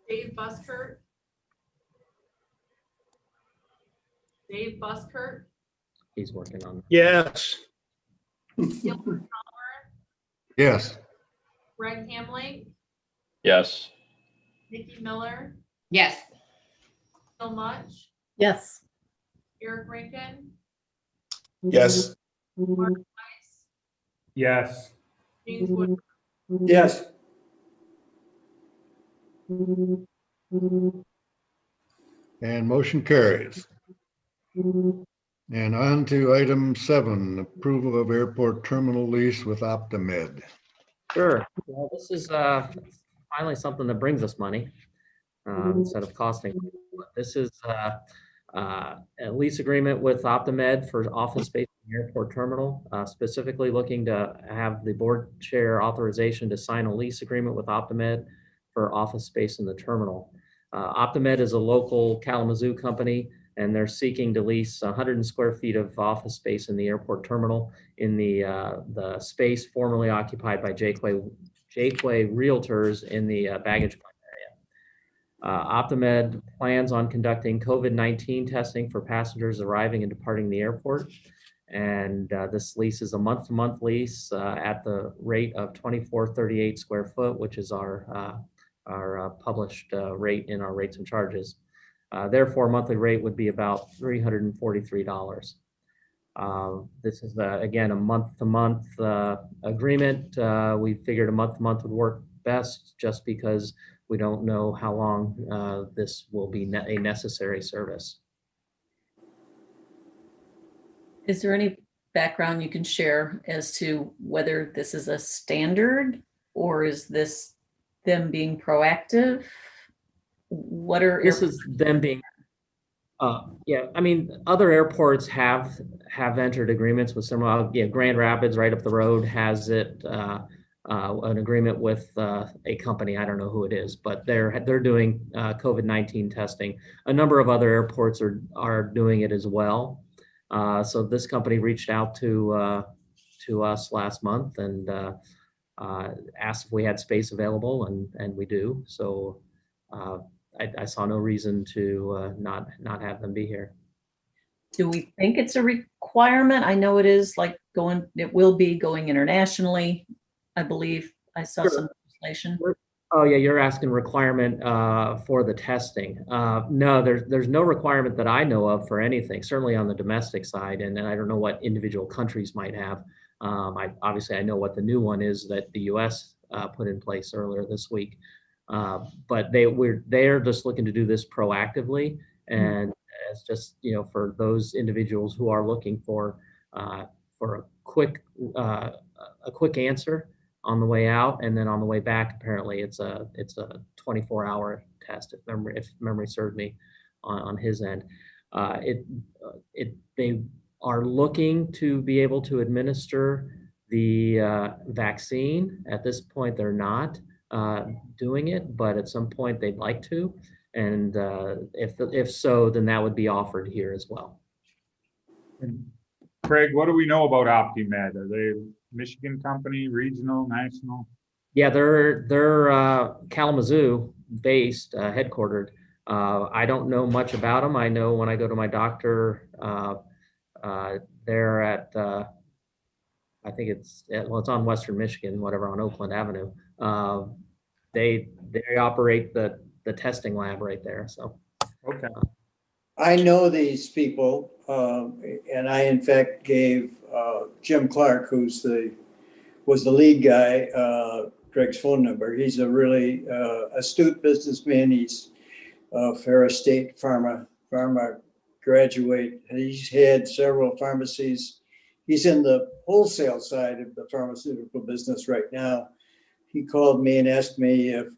Dave Buskert. Dave Buskert. He's working on. Yes. Gilbert Palmer. Yes. Greg Hamley. Yes. Nikki Miller. Yes. Bill Much. Yes. Eric Rankin. Yes. Mark Weiss. Yes. James Wood. Yes. And motion carries. And on to item 7, approval of airport terminal lease with Optimed. Sure. Well, this is finally something that brings us money instead of costing. This is a lease agreement with Optimed for office space in the airport terminal, specifically looking to have the board chair authorization to sign a lease agreement with Optimed for office space in the terminal. Optimed is a local Kalamazoo company, and they're seeking to lease 100 square feet of office space in the airport terminal in the space formerly occupied by Jaqua Realtors in the baggage claim area. Optimed plans on conducting COVID-19 testing for passengers arriving and departing the airport. And this lease is a month-to-month lease at the rate of $24.38 square foot, which is our published rate in our rates and charges. Therefore, monthly rate would be about $343. This is, again, a month-to-month agreement. We figured a month-to-month would work best just because we don't know how long this will be a necessary service. Is there any background you can share as to whether this is a standard or is this them being proactive? What are This is them being, yeah, I mean, other airports have entered agreements with similar, Grand Rapids right up the road has it, an agreement with a company, I don't know who it is, but they're doing COVID-19 testing. A number of other airports are doing it as well. So this company reached out to us last month and asked if we had space available, and we do. So I saw no reason to not have them be here. Do we think it's a requirement? I know it is it will be going internationally. I believe I saw Sure. some legislation. Oh, yeah, you're asking requirement for the testing. No, there's no requirement that I know of for anything, certainly on the domestic side, and I don't know what individual countries might have. Obviously, I know what the new one is that the US put in place earlier this week. But they're just looking to do this proactively, and it's just, for those individuals who are looking for a quick answer on the way out, and then on the way back, apparently it's a 24-hour test if memory served me on his end. They are looking to be able to administer the vaccine. At this point, they're not doing it, but at some point they'd like to, and if so, then that would be offered here as well. And Craig, what do we know about OptiMed? Are they Michigan company, regional, national? Yeah, they're Kalamazoo based, headquartered. I don't know much about them. I know when I go to my doctor, they're at I think it's on Western Michigan, whatever, on Oakland Avenue. They operate the testing lab right there. So Okay. I know these people, and I in fact gave Jim Clark, was the lead guy, Greg's phone number. He's a really astute businessman. He's Ferris State pharma graduate. He's had several pharmacies. He's in the wholesale side of the pharmaceutical business right now. He called me and asked me if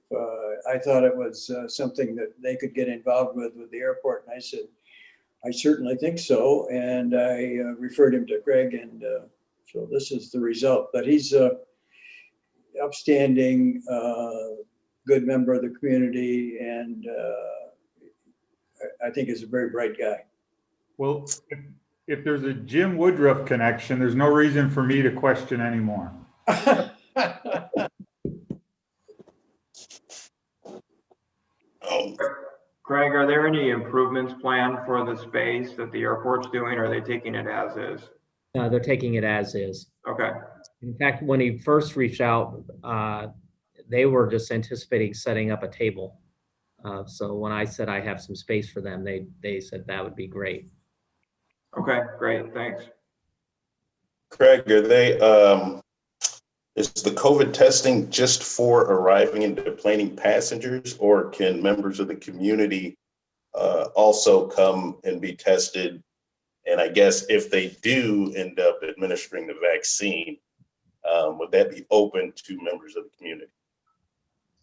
I thought it was something that they could get involved with the airport. And I said, I certainly think so. And I referred him to Greg, and so this is the result. But he's a upstanding, good member of the community, and I think is a very bright guy. Well, if there's a Jim Woodruff connection, there's no reason for me to question anymore. Craig, are there any improvements planned for the space that the airport's doing, or are they taking it as is? they're taking it as is. Okay. In fact, when he first reached out, they were just anticipating setting up a table. So when I said I have some space for them, they said that would be great. Okay, great, thanks. Craig, are they, is the COVID testing just for arriving and deplaning passengers, or can members of the community also come and be tested? And I guess if they do end up administering the vaccine, would that be open to members of the community?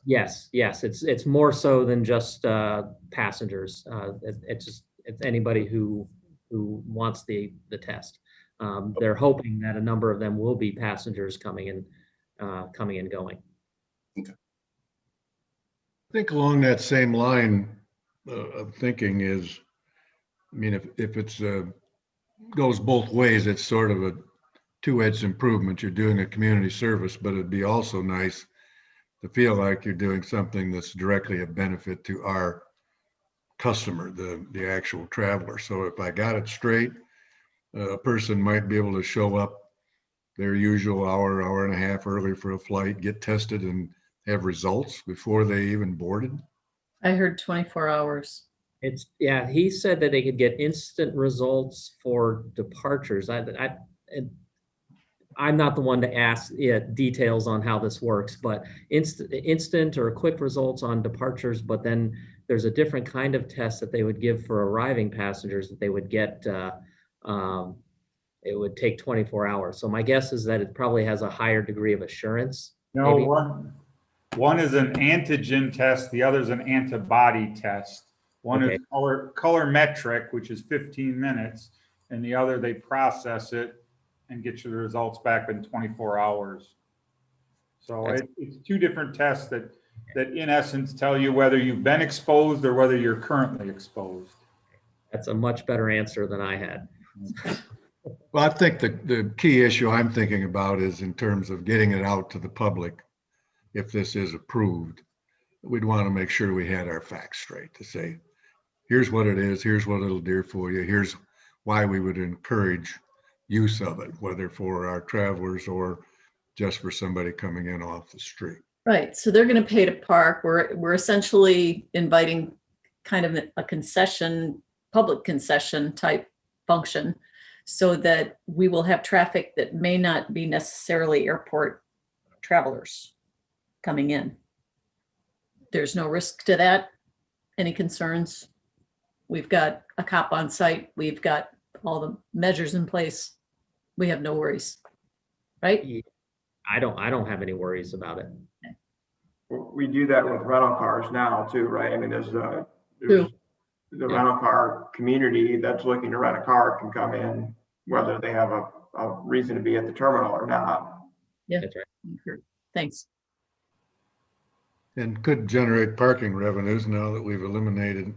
Yes, it's more so than just passengers. It's anybody who wants the test. They're hoping that a number of them will be passengers coming and going. Okay. I think along that same line of thinking is, I mean, if it's goes both ways, it's sort of a two-edged improvement. You're doing a community service, but it'd be also nice to feel like you're doing something that's directly a benefit to our customer, the actual traveler. So if I got it straight, a person might be able to show up their usual hour and a half early for a flight, get tested, and have results before they even boarded. I heard 24 hours. He said that they could get instant results for departures. I'm not the one to ask details on how this works, but instant or quick results on departures. But then there's a different kind of test that they would give for arriving passengers that they would get. It would take 24 hours. So my guess is that it probably has a higher degree of assurance. No, maybe. one is an antigen test, the other is an antibody test. One is colorimetric, which is 15 minutes, and the other, they process it and get you the results back in 24 hours. So it's two different tests that in essence tell you whether you've been exposed or whether you're currently exposed. That's a much better answer than I had. Well, I think the key issue I'm thinking about is in terms of getting it out to the public. If this is approved, we'd want to make sure we had our facts straight to say, here's what it is, here's what it'll do for you, here's why we would encourage use of it, whether for our travelers or just for somebody coming in off the street. Right, so they're going to pay to park. We're essentially inviting kind of a concession, public concession type function, so that we will have traffic that may not be necessarily airport travelers coming in. There's no risk to that. Any concerns? We've got a cop on site. We've got all the measures in place. We have no worries, right? I don't have any worries about it. We do that with rental cars now too, right? I mean, there's the True. rental car community that's looking to rent a car can come in, whether they have a reason to be at the terminal or not. Yeah, That's right. Thanks. And could generate parking revenues now that we've eliminated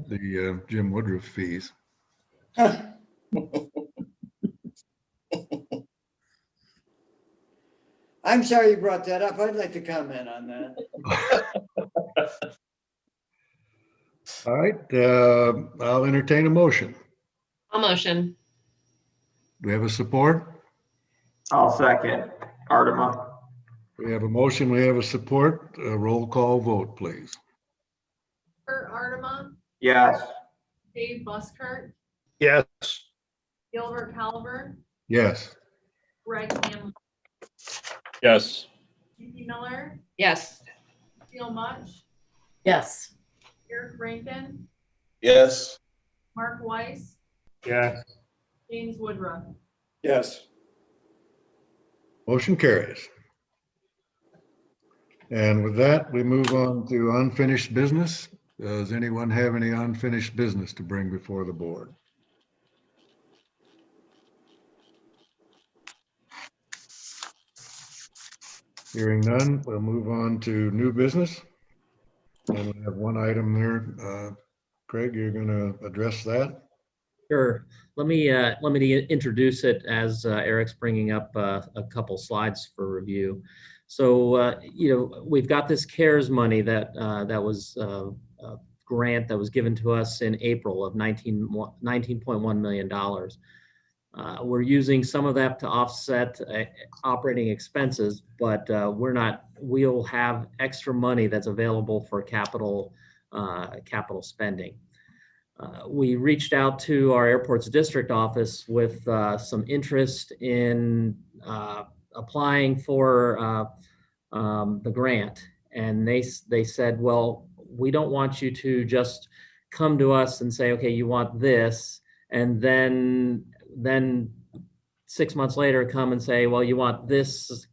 the Jim Woodruff fees. I'm sorry you brought that up. I'd like to comment on that. All right, I'll entertain a motion. I'll motion. Do we have a support? I'll second. Ardema. We have a motion, we have a support. A roll call vote, please. Kurt Ardema, Yes. Dave Buskirk, Yes. Gilbert Calver, Yes. Greg Hamlin, Yes. Vicky Miller, Yes. Teal Much, Yes. Eric Rankin, Yes. Mark Weiss, Yes. James Woodruff. Yes. Motion carries. And with that, we move on to unfinished business. Does anyone have any unfinished business to bring before the board? Hearing none, we'll move on to new business. And we have one item there. Craig, you're going to address that? Sure. Let me introduce it as Eric's bringing up a couple slides for review. So, we've got this CARES money that was a grant that was given to us in April of $19.1 million. We're using some of that to offset operating expenses, but we'll have extra money that's available for capital spending. We reached out to our airports district office with some interest in applying for the grant, and they said, well, we don't want you to just come to us and say, okay, you want this, and then 6 months later come and say, well, you want this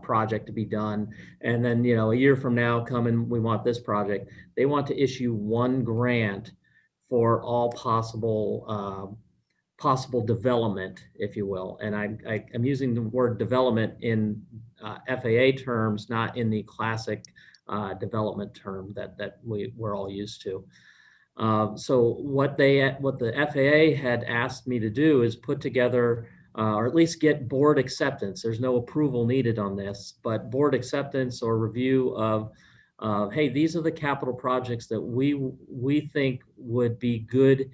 project to be done, and then a year from now come and we want this project. They want to issue one grant for all possible development, if you will. And I'm using the word development in FAA terms, not in the classic development term that we're all used to. So what the FAA had asked me to do is put together, or at least get board acceptance. There's no approval needed on this, but board acceptance or review of hey, these are the capital projects that we think would be good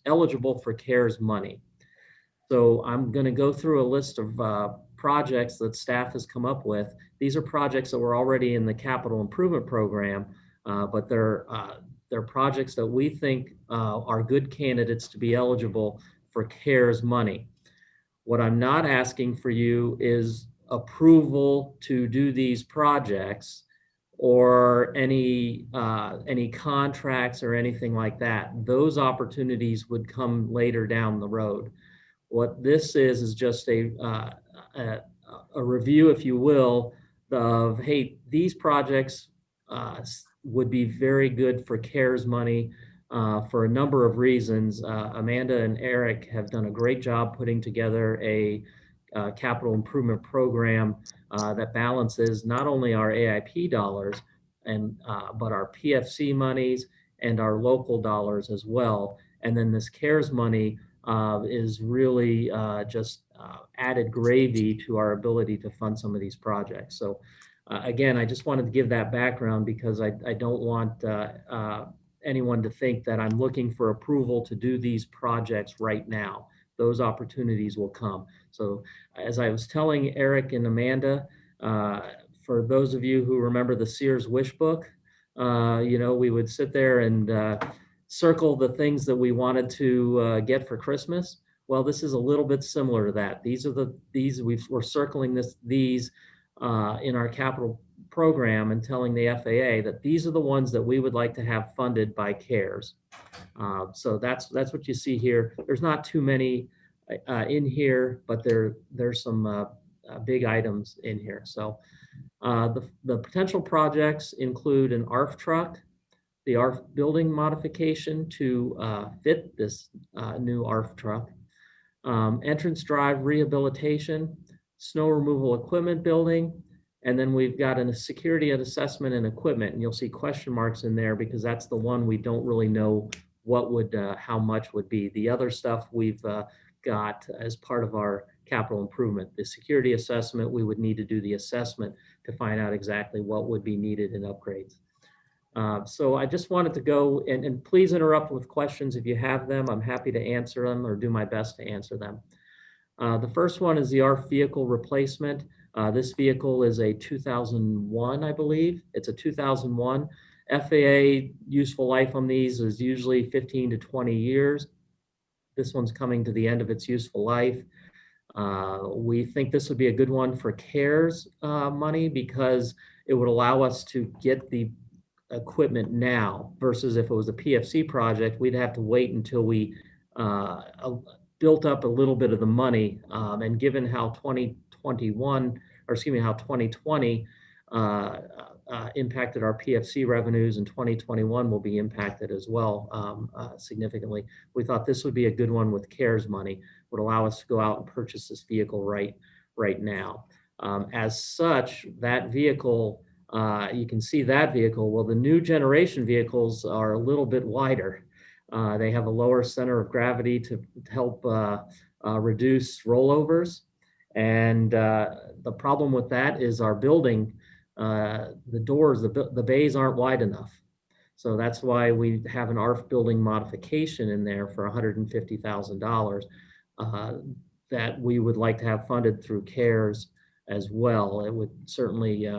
eligible for CARES money. So I'm going to go through a list of projects that staff has come up with. These are projects that were already in the capital improvement program, but they're projects that we think are good candidates to be eligible for CARES money. What I'm not asking for you is approval to do these projects or any contracts or anything like that. Those opportunities would come later down the road. What this is just a review, if you will, of, hey, these projects would be very good for CARES money for a number of reasons. Amanda and Eric have done a great job putting together a capital improvement program that balances not only our AIP dollars but our PFC monies and our local dollars as well. And then this CARES money is really just added gravy to our ability to fund some of these projects. So again, I just wanted to give that background because I don't want anyone to think that I'm looking for approval to do these projects right now. Those opportunities will come. So as I was telling Eric and Amanda, for those of you who remember the Sears Wish Book, we would sit there and circle the things that we wanted to get for Christmas. Well, this is a little bit similar to that. We're circling these in our capital program and telling the FAA that these are the ones that we would like to have funded by CARES. So that's what you see here. There's not too many in here, but there's some big items in here. So the potential projects include an ARF truck, the ARF building modification to fit this new ARF truck, entrance drive rehabilitation, snow removal equipment building, and then we've got a security and assessment and equipment, and you'll see question marks in there because that's the one we don't really know what would, how much would be. The other stuff we've got as part of our capital improvement. The security assessment, we would need to do the assessment to find out exactly what would be needed in upgrades. So I just wanted to go and please interrupt with questions if you have them. I'm happy to answer them or do my best to answer them. The first one is the ARF vehicle replacement. This vehicle is a 2001, I believe. It's a 2001. FAA useful life on these is usually 15 to 20 years. This one's coming to the end of its useful life. We think this would be a good one for CARES money because it would allow us to get the equipment now versus if it was a PFC project, we'd have to wait until we built up a little bit of the money. And given how 2021, or excuse me, how 2020 impacted our PFC revenues, and 2021 will be impacted as well significantly. We thought this would be a good one with CARES money, would allow us to go out and purchase this vehicle right now. As such, that vehicle, you can see that vehicle. Well, the new generation vehicles are a little bit wider. They have a lower center of gravity to help reduce rollovers. And the problem with that is our building, the doors, the bays aren't wide enough. So that's why we have an ARF building modification in there for $150,000 that we would like to have funded through CARES as well. It would certainly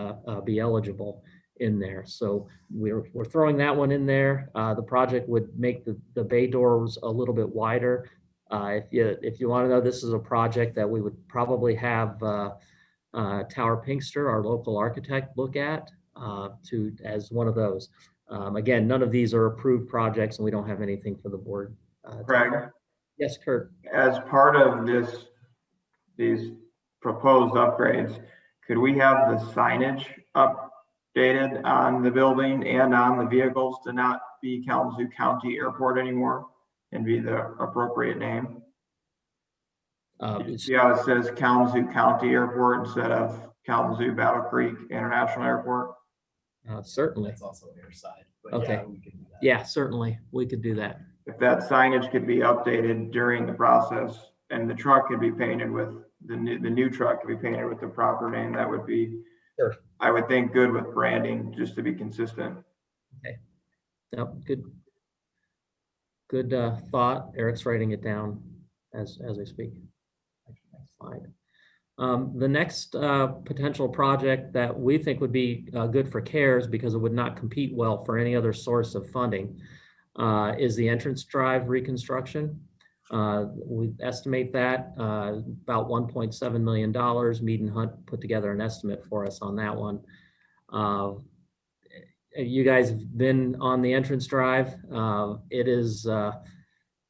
be eligible in there. So we're throwing that one in there. The project would make the bay doors a little bit wider. If you want to know, this is a project that we would probably have Tower Pinkster, our local architect, look at as one of those. Again, none of these are approved projects and we don't have anything for the board. Craig? Yes, Kurt. As part of these proposed upgrades, could we have the signage updated on the building and on the vehicles to not be Kalamazoo County Airport anymore and be the appropriate name? See how it says Kalamazoo County Airport instead of Kalamazoo Battle Creek International Airport? Certainly. That's also their side. But Okay. yeah, we can do that. Yeah, certainly. We could do that. If that signage could be updated during the process and the truck could be painted with, the new truck could be painted with the proper name, that would be, Sure. I would think, good with branding, just to be consistent. Okay. Yep, good thought. Eric's writing it down as I speak. Next slide. The next potential project that we think would be good for CARES because it would not compete well for any other source of funding is the entrance drive reconstruction. We estimate that about $1.7 million. Mead and Hunt put together an estimate for us on that one. You guys have been on the entrance drive. It is,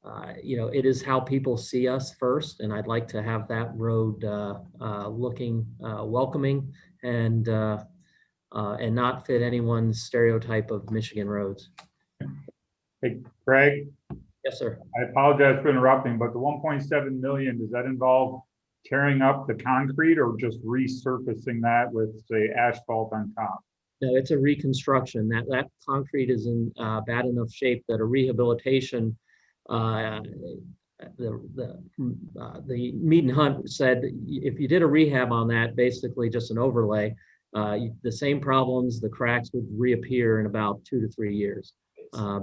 it is how people see us first, and I'd like to have that road looking welcoming and not fit anyone's stereotype of Michigan roads. Hey, Craig, Yes, sir. I apologize for interrupting, but the 1.7 million, does that involve tearing up the concrete or just resurfacing that with, say, asphalt on top? No, it's a reconstruction. That concrete is in bad enough shape that a rehabilitation, the Mead and Hunt said if you did a rehab on that, basically just an overlay, the same problems, the cracks would reappear in about 2 to 3 years.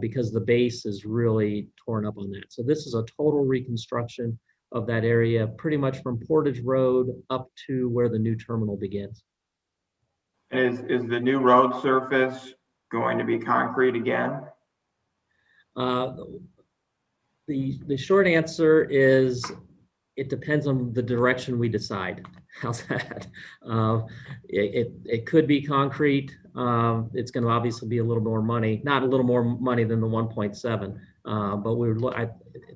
because the base is really torn up on that. So this is a total reconstruction of that area, pretty much from Portage Road up to where the new terminal begins. Is the new road surface going to be concrete again? The short answer is it depends on the direction we decide. How's that? It could be concrete. It's going to obviously be a little more money, not a little more money than the 1.7. But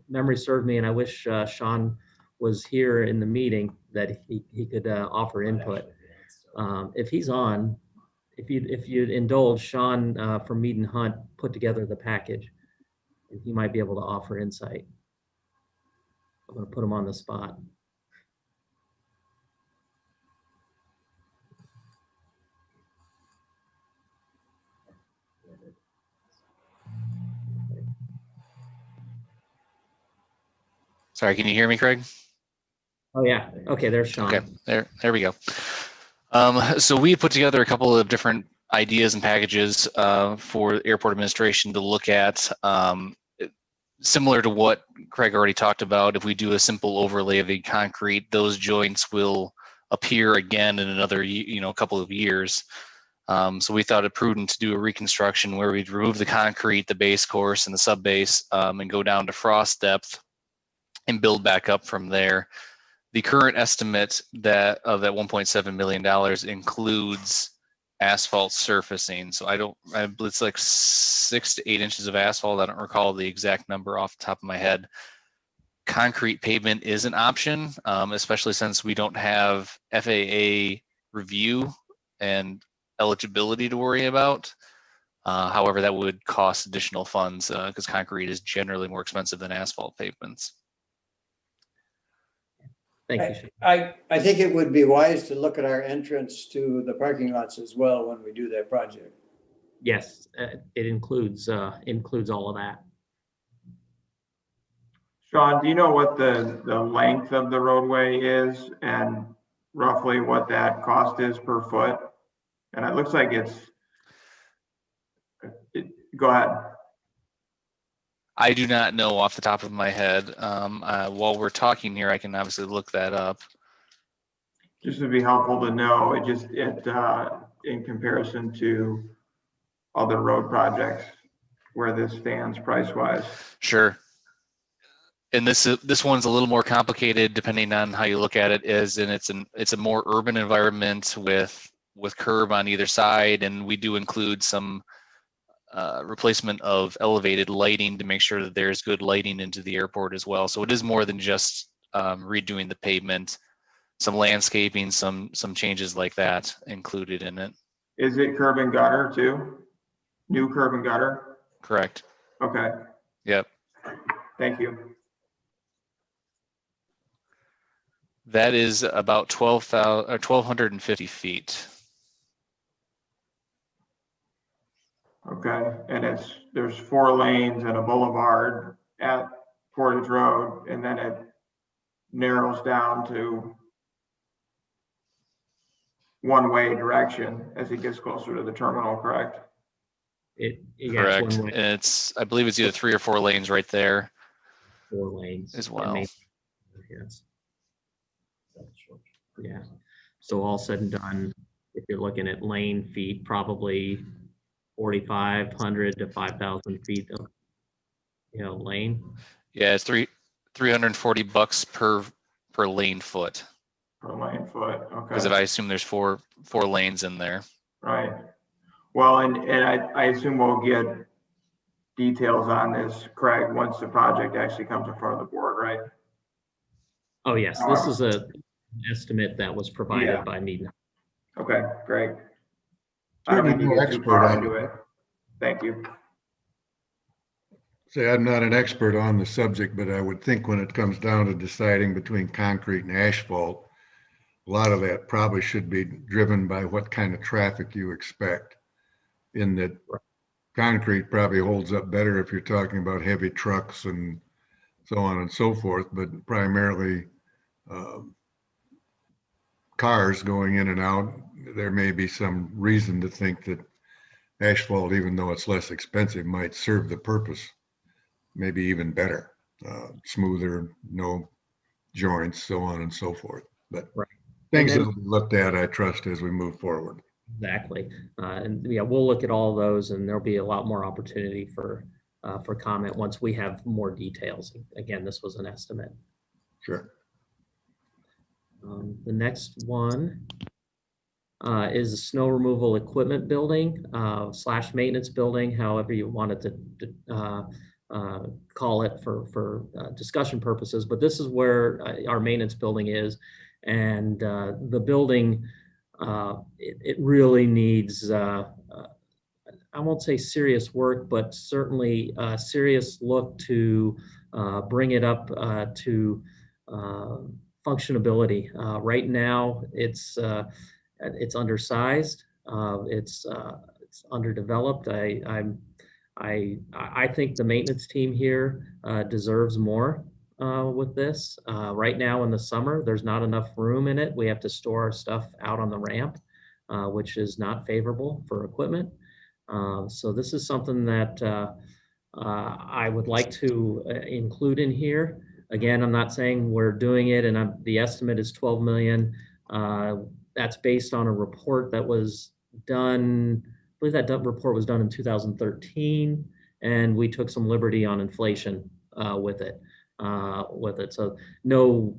memory served me, and I wish Sean was here in the meeting that he could offer input. If he's on, if you'd indulge, Sean from Mead and Hunt put together the package, and he might be able to offer insight. I'm going to put him on the spot. Sorry, can you hear me, Craig? Oh yeah. Okay, there's Sean. Okay, there we go. So we put together a couple of different ideas and packages for airport administration to look at. Similar to what Craig already talked about, if we do a simple overlay of the concrete, those joints will appear again in another, couple of years. So we thought it prudent to do a reconstruction where we'd remove the concrete, the base course, and the sub base, and go down to frost depth and build back up from there. The current estimate of that $1.7 million includes asphalt surfacing. So it's like 6 to 8 inches of asphalt. I don't recall the exact number off the top of my head. Concrete pavement is an option, especially since we don't have FAA review and eligibility to worry about. However, that would cost additional funds because concrete is generally more expensive than asphalt pavements. Thank you. I think it would be wise to look at our entrance to the parking lots as well when we do that project. Yes, it includes all of that. Sean, do you know what the length of the roadway is and roughly what that cost is per foot? And it looks like go ahead. I do not know off the top of my head. While we're talking here, I can obviously look that up. Just would be helpful to know in comparison to other road projects where this stands price wise. Sure. And this one's a little more complicated depending on how you look at it. It's a more urban environment with curb on either side, and we do include some replacement of elevated lighting to make sure that there's good lighting into the airport as well. So it is more than just redoing the pavement, some landscaping, some changes like that included in it. Is it curb and gutter too? New curb and gutter? Correct. Okay. Yep. Thank you. That is about 1,250 feet. Okay, and there's 4 lanes and a boulevard at Portage Road, and then it narrows down to one-way direction as it gets closer to the terminal, correct? Correct. And I believe it's either 3 or 4 lanes right there. 4 lanes as well. Yes. Yeah. So all said and done, if you're looking at lane feet, probably 4,500 to 5,000 feet of lane. Yeah, it's $340 per lane foot. Per lane foot. Okay. Because if I assume there's four lanes in there. Right. Well, and I assume we'll get details on this, Craig, once the project actually comes in front of the board, right? Oh yes, this is an estimate that was provided by Mead. Okay, great. I don't think you get too far into it. Thank you. Say I'm not an expert on the subject, but I would think when it comes down to deciding between concrete and asphalt, a lot of that probably should be driven by what kind of traffic you expect. In that concrete probably holds up better if you're talking about heavy trucks and so on and so forth, but primarily cars going in and out, there may be some reason to think that asphalt, even though it's less expensive, might serve the purpose, maybe even better, smoother, no joints, so on and so forth. But Right. things And that will be looked at, I trust, as we move forward. Exactly. And yeah, we'll look at all those, and there'll be a lot more opportunity for comment once we have more details. Again, this was an estimate. Sure. The next one is a snow removal equipment building / maintenance building, however you wanted to call it for discussion purposes. But this is where our maintenance building is, and the building it really needs. I won't say serious work, but certainly a serious look to bring it up to functionability. Right now, it's undersized. It's underdeveloped. I think the maintenance team here deserves more with this. Right now in the summer, there's not enough room in it. We have to store our stuff out on the ramp, which is not favorable for equipment. So this is something that I would like to include in here. Again, I'm not saying we're doing it, and the estimate is 12 million. That's based on a report that was done, I believe that report was done in 2013, and we took some liberty on inflation with it. So no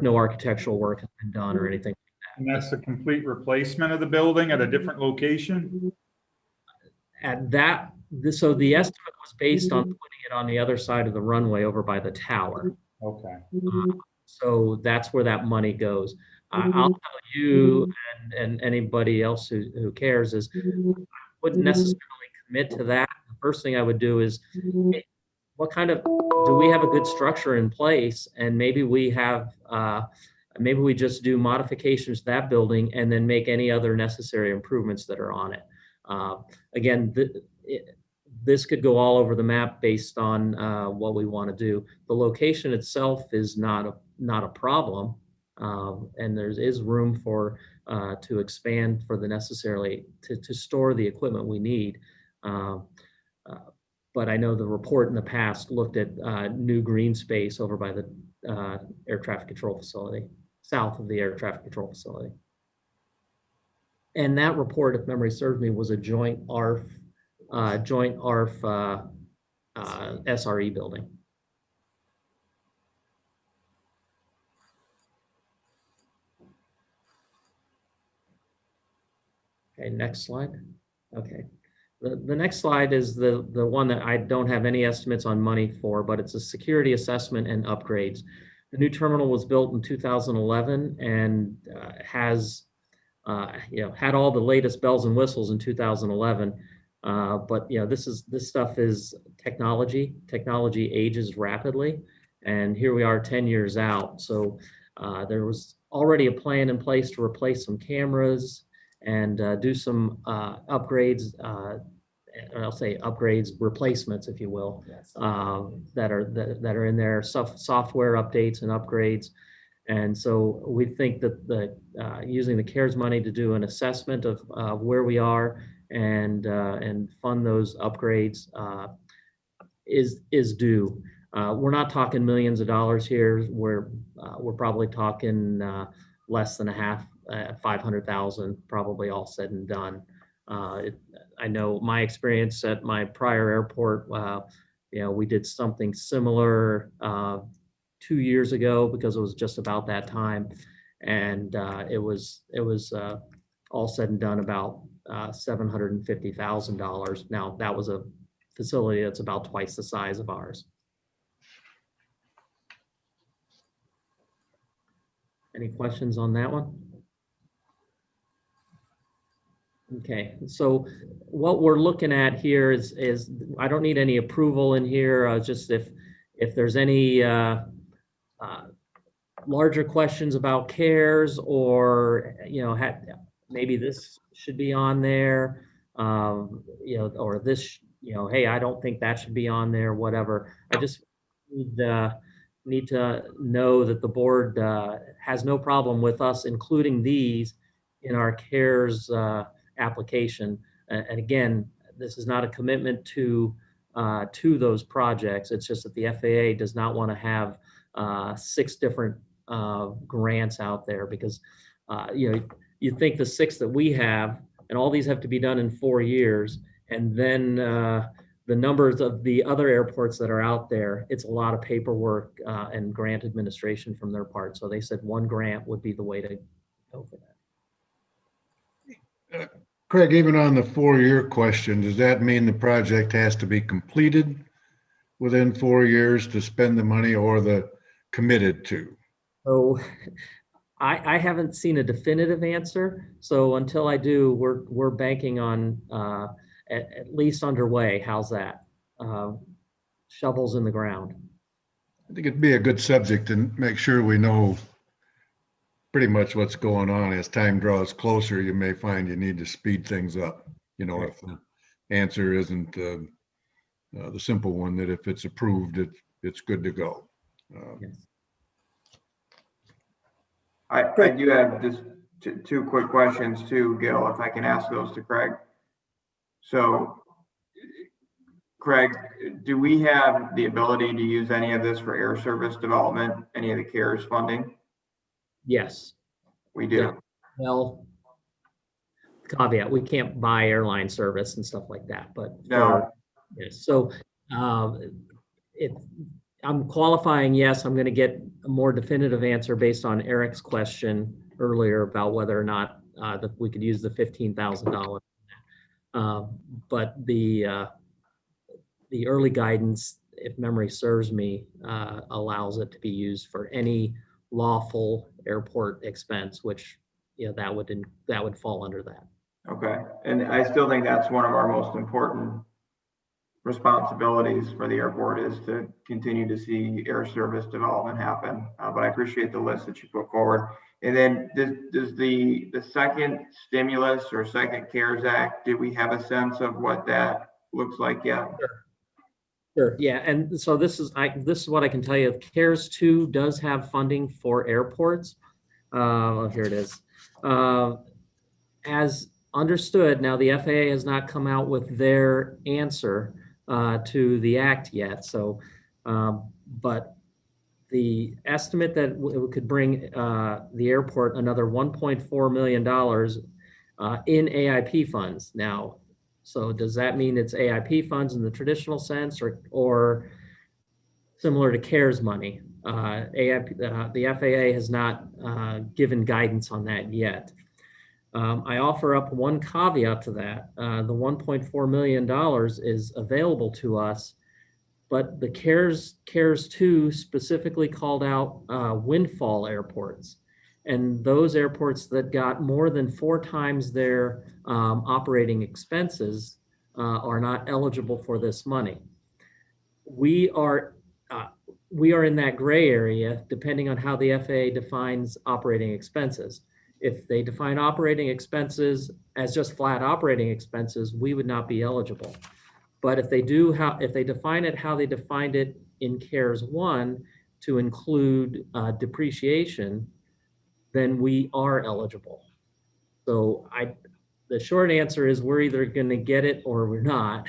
architectural work has been done or anything like that. And that's the complete replacement of the building at a different location? So the estimate was based on putting it on the other side of the runway over by the tower. Okay. So that's where that money goes. I'll tell you and anybody else who cares is I wouldn't necessarily commit to that. The first thing I would do is what kind of, do we have a good structure in place? And maybe we have, maybe we just do modifications to that building and then make any other necessary improvements that are on it. Again, this could go all over the map based on what we want to do. The location itself is not a problem, and there is room for to expand for the necessarily to store the equipment we need. But I know the report in the past looked at new green space over by the air traffic control facility, south of the air traffic control facility. And that report, if memory serves me, was a joint ARF SRE building. Okay, next slide. Okay. The next slide is the one that I don't have any estimates on money for, but it's a security assessment and upgrades. The new terminal was built in 2011 and has had all the latest bells and whistles in 2011. But this stuff is technology. Technology ages rapidly, and here we are 10 years out. So there was already a plan in place to replace some cameras and do some upgrades. I'll say upgrades, replacements, if you will, yes. that are in there, software updates and upgrades. And so we think that using the CARES money to do an assessment of where we are and fund those upgrades is due. We're not talking millions of dollars here. We're probably talking less than a half, 500,000, probably all said and done. I know my experience at my prior airport. We did something similar 2 years ago because it was just about that time, and it was all said and done about $750,000. Now that was a facility that's about twice the size of ours. Any questions on that one? Okay, so what we're looking at here is I don't need any approval in here. Just if there's any larger questions about CARES, or maybe this should be on there, or this, hey, I don't think that should be on there, whatever. I just need to know that the board has no problem with us including these in our CARES application. And again, this is not a commitment to those projects. It's just that the FAA does not want to have 6 different grants out there because, you think the 6 that we have, and all these have to be done in 4 years, and then the numbers of the other airports that are out there, it's a lot of paperwork and grant administration from their part. So they said 1 grant would be the way to go for that. Craig, even on the 4-year question, does that mean the project has to be completed within 4 years to spend the money, or the committed to? So I haven't seen a definitive answer. So until I do, we're banking on at least underway. How's that? Shovels in the ground. I think it'd be a good subject to make sure we know pretty much what's going on. As time draws closer, you may find you need to speed things up. If the answer isn't the simple one, that if it's approved, it's good to go. Yes. I do have just 2 quick questions too, Gil, if I can ask those to Craig. So, Craig, do we have the ability to use any of this for air service development, any of the CARES funding? Yes. We do. Yeah. Well, caveat, we can't buy airline service and stuff like that, but No. yes. So I'm qualifying yes. I'm going to get a more definitive answer based on Eric's question earlier about whether or not that we could use the $15,000. But the early guidance, if memory serves me, allows it to be used for any lawful airport expense, which that would fall under that. Okay, and I still think that's one of our most important responsibilities for the airport, is to continue to see air service development happen. But I appreciate the list that you put forward. And then does the second stimulus or second CARES Act, do we have a sense of what that looks like yet? Sure. Yeah, and so this is what I can tell you. CARES 2 does have funding for airports. Here it is. As understood, now the FAA has not come out with their answer to the act yet. So, but the estimate that it could bring the airport another $1.4 million in AIP funds. Now, so does that mean it's AIP funds in the traditional sense, or similar to CARES money? The FAA has not given guidance on that yet. I offer up one caveat to that. The $1.4 million is available to us, but the CARES 2 specifically called out windfall airports. And those airports that got more than 4 times their operating expenses are not eligible for this money. We are in that gray area depending on how the FAA defines operating expenses. If they define operating expenses as just flat operating expenses, we would not be eligible. But if they define it how they defined it in CARES 1 to include depreciation, then we are eligible. So the short answer is we're either going to get it or we're not.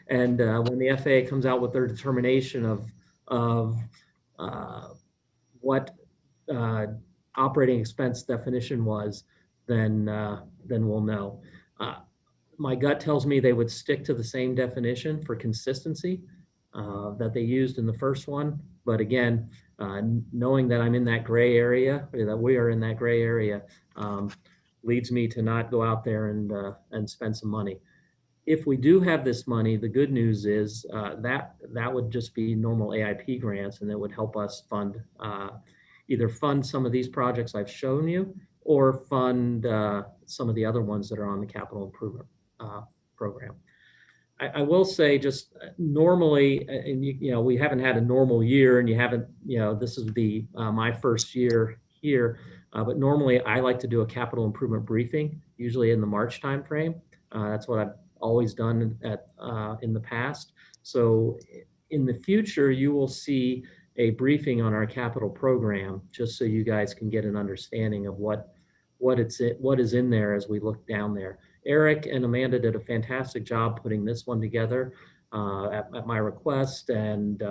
And when the FAA comes out with their determination of what operating expense definition was, then we'll know. My gut tells me they would stick to the same definition for consistency that they used in the first one. But again, knowing that I'm in that gray area, that we are in that gray area, leads me to not go out there and spend some money. If we do have this money, the good news is that would just be normal AIP grants, and it would help us either fund some of these projects I've shown you, or fund some of the other ones that are on the capital improvement program. I will say, just normally, and we haven't had a normal year, and you haven't, this is my first year here, but normally I like to do a capital improvement briefing, usually in the March timeframe. That's what I've always done in the past. So in the future, you will see a briefing on our capital program, just so you guys can get an understanding of what is in there as we look down there. Eric and Amanda did a fantastic job putting this one together at my request, and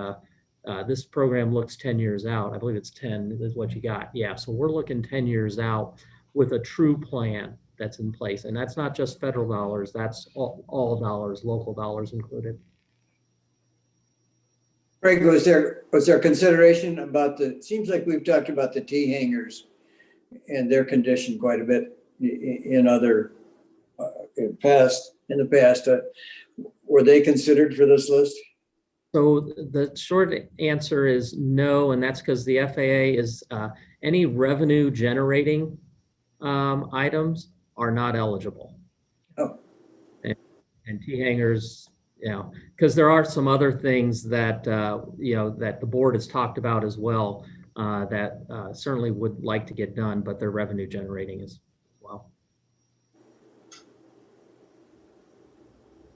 this program looks 10 years out. I believe it's 10 is what you got. Yeah, so we're looking 10 years out with a true plan that's in place. And that's not just federal dollars, that's all dollars, local dollars included. Craig, was there consideration about it seems like we've talked about the T hangers and their condition quite a bit in other, in the past, were they considered for this list? So the short answer is no, and that's because the FAA is, any revenue generating items are not eligible. Oh. And T hangers, you know, because there are some other things that, you know, that the board has talked about as well, that certainly would like to get done, but they're revenue generating as well.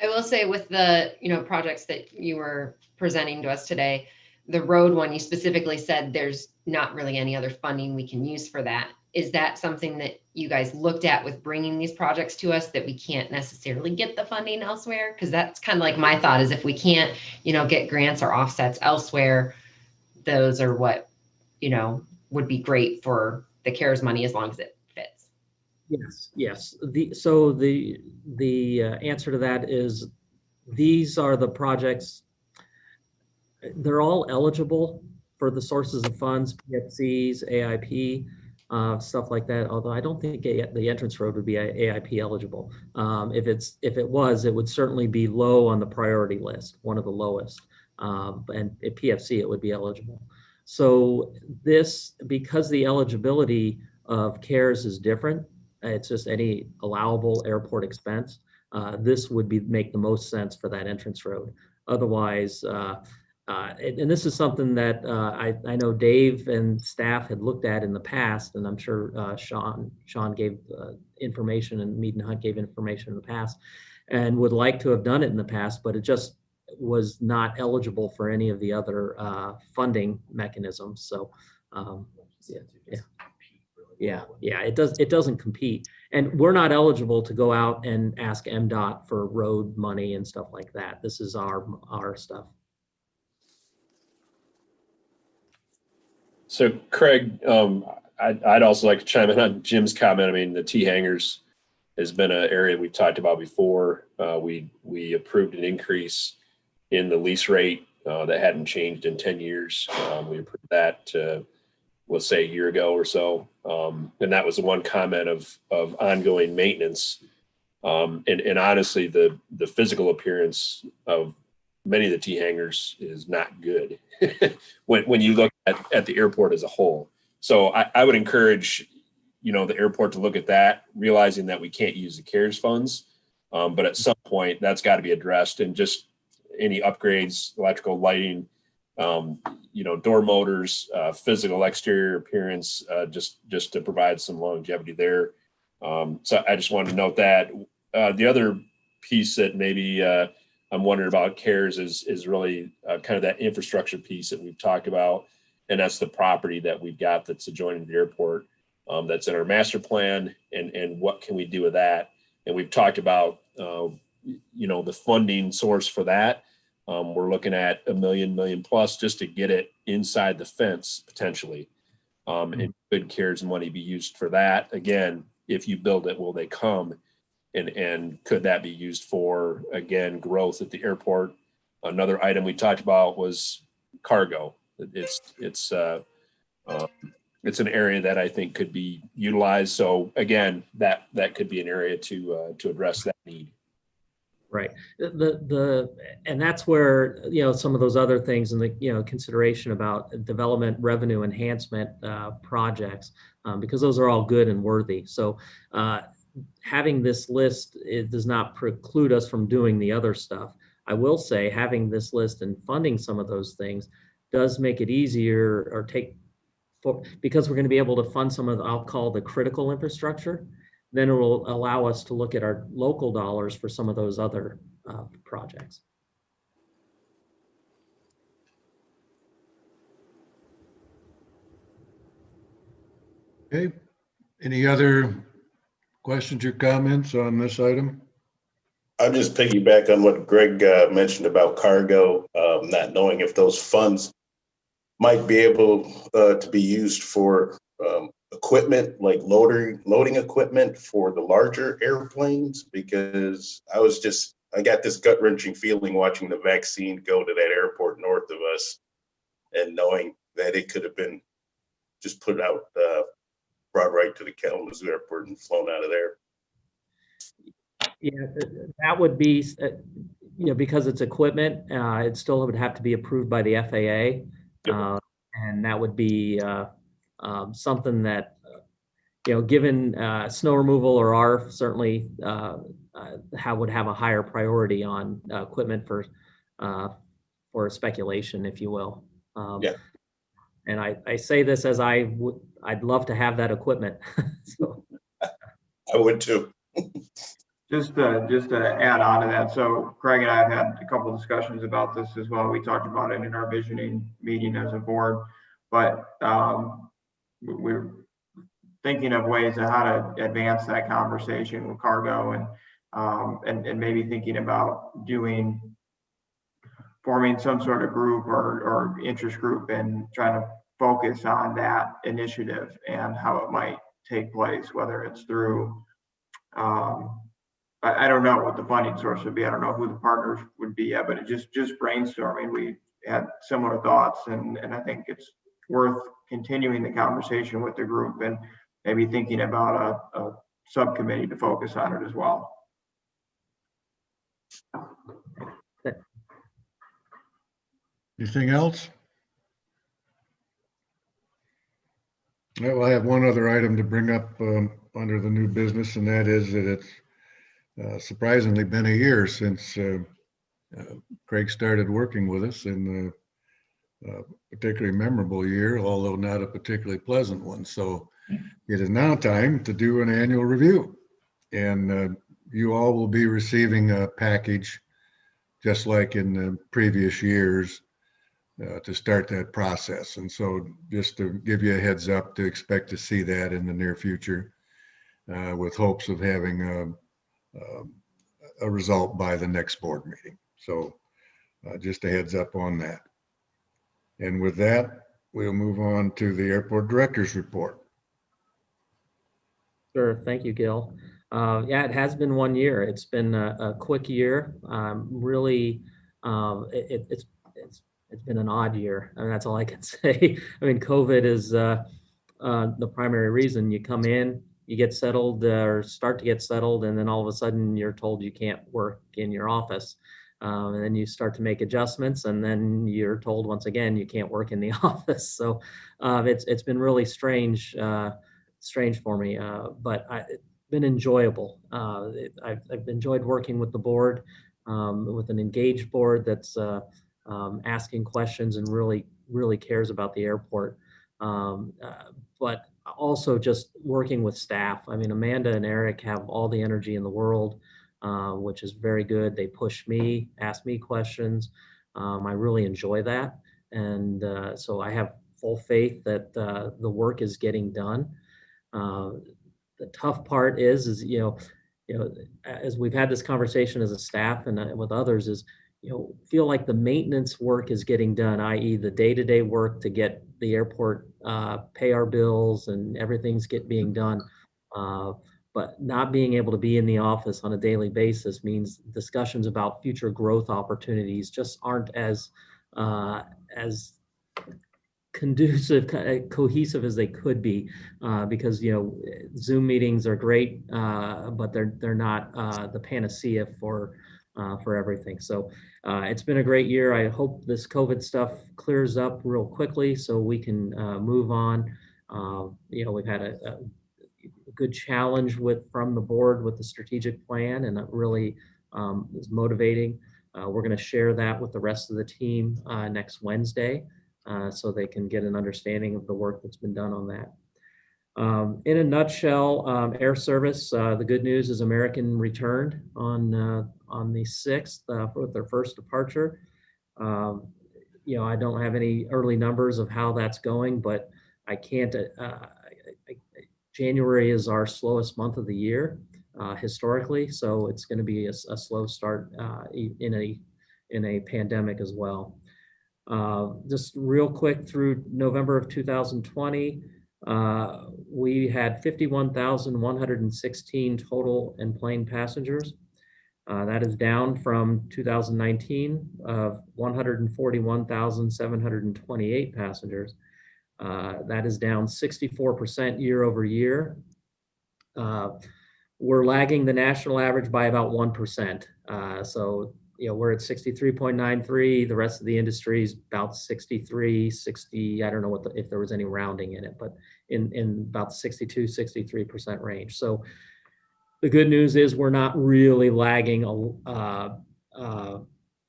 I will say with the, you know, projects that you were presenting to us today, the road one, you specifically said there's not really any other funding we can use for that. Is that something that you guys looked at with bringing these projects to us, that we can't necessarily get the funding elsewhere? Because that's kind of like my thought, is if we can't, you know, get grants or offsets elsewhere, those are what, you know, would be great for the CARES money as long as it fits. Yes, yes. The answer to that is these are the projects. They're all eligible for the sources of funds, PFCs, AIP, stuff like that. Although I don't think the entrance road would be AIP eligible. If it was, it would certainly be low on the priority list, one of the lowest. And at PFC, it would be eligible. So this, because the eligibility of CARES is different, it's just any allowable airport expense. This would make the most sense for that entrance road. Otherwise, and this is something that I know Dave and staff had looked at in the past, and I'm sure Sean gave information and Mead and Hunt gave information in the past, and would like to have done it in the past, but it just was not eligible for any of the other funding mechanisms. So it doesn't compete, and we're not eligible to go out and ask MDOT for road money and stuff like that. This is our stuff. So Craig, I'd also like to chime in on Jim's comment. I mean, the T hangers has been an area we've talked about before. We approved an increase in the lease rate that hadn't changed in 10 years. We approved that, let's say, a year ago or so. And that was the one comment of ongoing maintenance. And honestly, the physical appearance of many of the T hangers is not good when you look at the airport as a whole. So I would encourage, you know, the airport to look at that, realizing that we can't use the CARES funds. But at some point that's got to be addressed, and just any upgrades, electrical, lighting, you know, door motors, physical exterior appearance, just to provide some longevity there. So I just wanted to note that. The other piece that maybe I'm wondering about CARES is really kind of that infrastructure piece that we've talked about. And that's the property that we've got that's adjoining the airport, that's in our master plan, and what can we do with that? And we've talked about, you know, the funding source for that. We're looking at $1 million plus just to get it inside the fence potentially. And could CARES money be used for that? Again, if you build it, will they come? And could that be used for, again, growth at the airport? Another item we talked about was cargo. It's an area that I think could be utilized. So again, that could be an area to address that need. Right. And that's where, you know, some of those other things and the, you know, consideration about development revenue enhancement projects, because those are all good and worthy. So having this list, it does not preclude us from doing the other stuff. I will say having this list and funding some of those things does make it easier, or because we're going to be able to fund some of the, I'll call the critical infrastructure, then it will allow us to look at our local dollars for some of those other projects. Okay. Any other questions or comments on this item? I'm just piggyback on what Greg mentioned about cargo, not knowing if those funds might be able to be used for equipment, like loading equipment for the larger airplanes, because I got this gut wrenching feeling watching the vaccine go to that airport north of us and knowing that it could have been just put out, brought right to the Kalamazoo airport and flown out of there. Yeah, that would be, because it's equipment, it still would have to be approved by the FAA. Yep. And that would be something that, given snow removal or ARF, certainly would have a higher priority on equipment for speculation, if you will. Yeah. And I say this as I'd love to have that equipment. So. I would too. Just to add on to that, so Craig and I have had a couple of discussions about this as well. We talked about it in our visioning meeting as a board, but we're thinking of ways of how to advance that conversation with cargo and maybe thinking about forming some sort of group or interest group and trying to focus on that initiative and how it might take place, whether it's through I don't know what the funding source would be. I don't know who the partners would be yet, but it just brainstorming. We had similar thoughts, and I think it's worth continuing the conversation with the group and maybe thinking about a subcommittee to focus on it as well. Anything else? Well, I have one other item to bring up under the new business, and that is that it's surprisingly been a year since Craig started working with us, in a particularly memorable year, although not a particularly pleasant one. So it is now time to do an annual review, and you all will be receiving a package just like in the previous years to start that process. And so just to give you a heads up, to expect to see that in the near future, with hopes of having a result by the next board meeting. So just a heads up on that. And with that, we'll move on to the airport director's report. Sure, thank you, Gil. Yeah, it has been 1 year. It's been a quick year. Really, it's been an odd year. I mean, that's all I can say. I mean, COVID is the primary reason. You come in, you get settled or start to get settled, and then all of a sudden you're told you can't work in your office. And then you start to make adjustments, and then you're told once again you can't work in the office. So it's been really strange for me, but it's been enjoyable. I've enjoyed working with the board, with an engaged board that's asking questions and really cares about the airport. But also just working with staff. I mean, Amanda and Eric have all the energy in the world, which is very good. They push me, ask me questions. I really enjoy that. And so I have full faith that the work is getting done. The tough part is as we've had this conversation as a staff and with others, is feel like the maintenance work is getting done, i.e. the day-to-day work to get the airport, pay our bills and everything's being done. But not being able to be in the office on a daily basis means discussions about future growth opportunities just aren't as conducive, cohesive as they could be, because Zoom meetings are great, but they're not the panacea for everything. So it's been a great year. I hope this COVID stuff clears up real quickly so we can move on. We've had a good challenge from the board with the strategic plan, and it really is motivating. We're going to share that with the rest of the team next Wednesday, so they can get an understanding of the work that's been done on that. In a nutshell, air service, the good news is American returned on the 6th with their first departure. I don't have any early numbers of how that's going, but I can't, January is our slowest month of the year historically, so it's going to be a slow start in a pandemic as well. Just real quick, through November of 2020, we had 51,116 total and plane passengers. That is down from 2019 of 141,728 passengers. That is down 64% year over year. We're lagging the national average by about 1%. So, we're at 63.93. The rest of the industry is about 63, 60. I don't know if there was any rounding in it, but in about the 62, 63% range. So the good news is we're not really lagging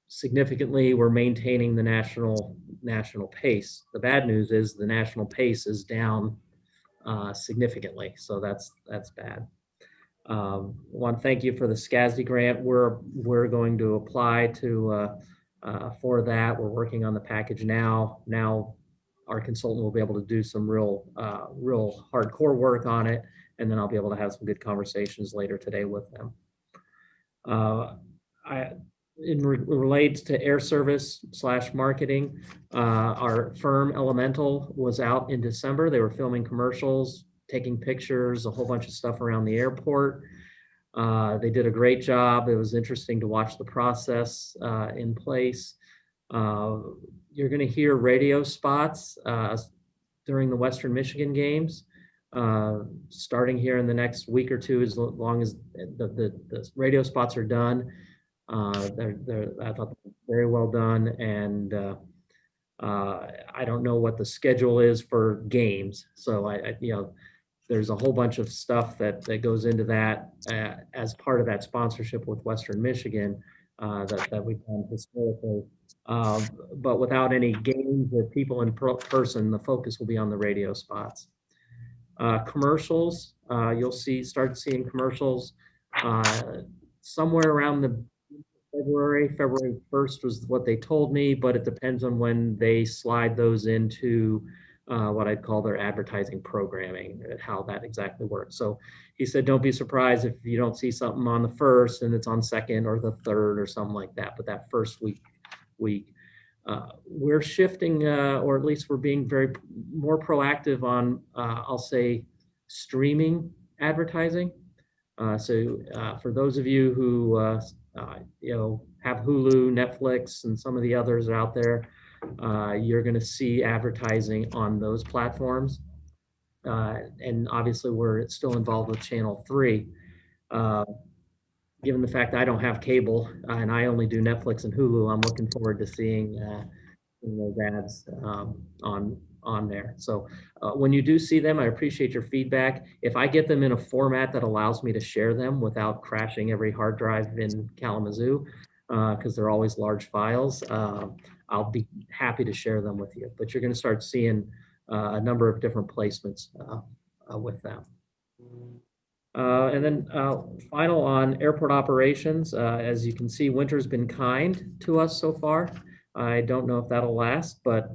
significantly. We're maintaining the national pace. The bad news is the national pace is down significantly. So that's bad. I want to thank you for the SCASD grant. We're going to apply for that. We're working on the package now. Now our consultant will be able to do some real hardcore work on it, and then I'll be able to have some good conversations later today with them. It relates to air service / marketing. Our firm Elemental was out in December. They were filming commercials, taking pictures, a whole bunch of stuff around the airport. They did a great job. It was interesting to watch the process in place. You're going to hear radio spots during the Western Michigan games, starting here in the next week or two, as long as the radio spots are done. I thought very well done, and I don't know what the schedule is for games. So there's a whole bunch of stuff that goes into that as part of that sponsorship with Western Michigan that we've done historically. But without any games or people in person, the focus will be on the radio spots. Commercials, you'll start seeing commercials somewhere around the February 1st was what they told me, but it depends on when they slide those into what I'd call their advertising programming, and how that exactly works. So he said, don't be surprised if you don't see something on the 1st and it's on 2nd or the 3rd or something like that. But that first week, we're shifting, or at least we're being more proactive on, I'll say, streaming advertising. So for those of you who have Hulu, Netflix, and some of the others out there, you're going to see advertising on those platforms. And obviously, we're still involved with Channel 3. Given the fact that I don't have cable and I only do Netflix and Hulu, I'm looking forward to seeing those ads on there. So when you do see them, I appreciate your feedback. If I get them in a format that allows me to share them without crashing every hard drive in Kalamazoo, because they're always large files, I'll be happy to share them with you. But you're going to start seeing a number of different placements with them. And then final on airport operations, as you can see, winter's been kind to us so far. I don't know if that'll last, but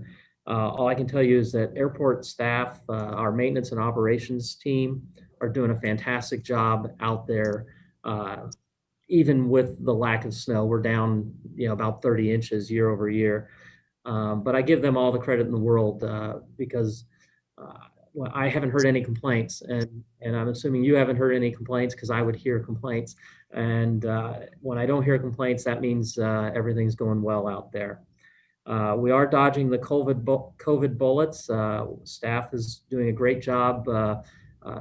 all I can tell you is that airport staff, our maintenance and operations team, are doing a fantastic job out there. Even with the lack of snow, we're down, about 30 inches year over year. But I give them all the credit in the world because I haven't heard any complaints, and I'm assuming you haven't heard any complaints, because I would hear complaints. And when I don't hear complaints, that means everything's going well out there. We are dodging the COVID bullets. Staff is doing a great job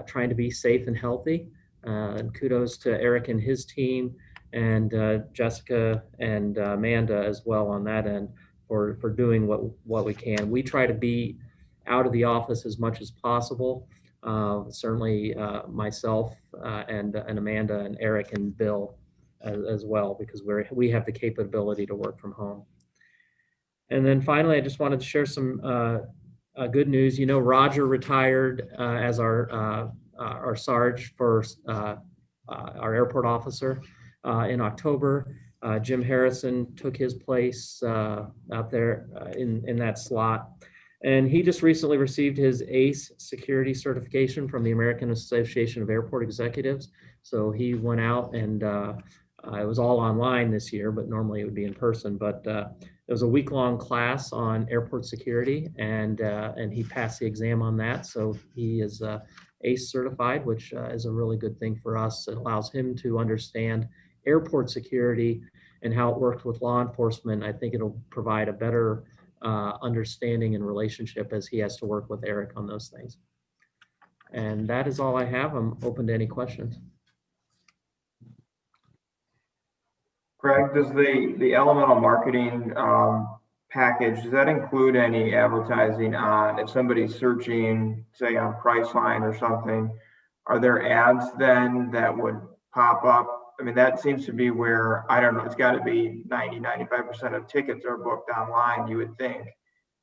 trying to be safe and healthy. And kudos to Eric and his team, and Jessica and Amanda as well on that end for doing what we can. We try to be out of the office as much as possible. Certainly myself and Amanda and Eric and Bill as well, because we have the capability to work from home. And then finally, I just wanted to share some good news. Roger retired as our Sarge for our airport officer in October. Jim Harrison took his place out there in that slot. And he just recently received his ACE security certification from the American Association of Airport Executives. So he went out and it was all online this year, but normally it would be in person. But it was a week-long class on airport security, and he passed the exam on that. So he is ACE certified, which is a really good thing for us. It allows him to understand airport security and how it works with law enforcement. I think it'll provide a better understanding and relationship as he has to work with Eric on those things. And that is all I have. I'm open to any questions. Craig, does the elemental marketing package, does that include any advertising on, if somebody's searching, say on Priceline or something, are there ads then that would pop up? I mean, that seems to be where, I don't know, it's got to be 95% of tickets are booked online, you would think.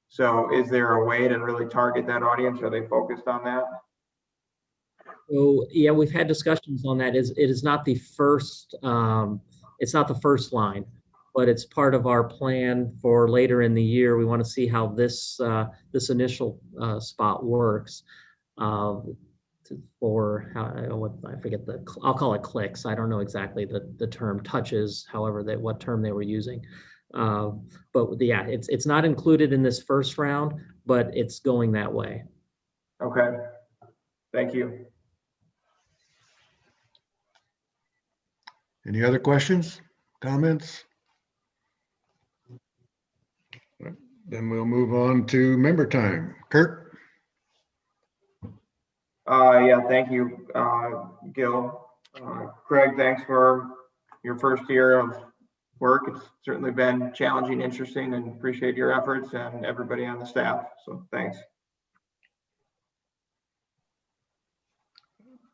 So is there a way to really target that audience? Are they focused on that? So yeah, we've had discussions on that. It is not the first, it's not the first line, but it's part of our plan for later in the year. We want to see how this this initial spot works. For how, I forget I'll call it clicks. I don't know exactly the term, touches, however what term they were using. But yeah, it's not included in this first round, but it's going that way. Okay, thank you. Any other questions, comments? Then we'll move on to member time. Kurt? Yeah, thank you, Gil. Craig, thanks for your first year of work. It's certainly been challenging, interesting, and appreciate your efforts and everybody on the staff. So thanks.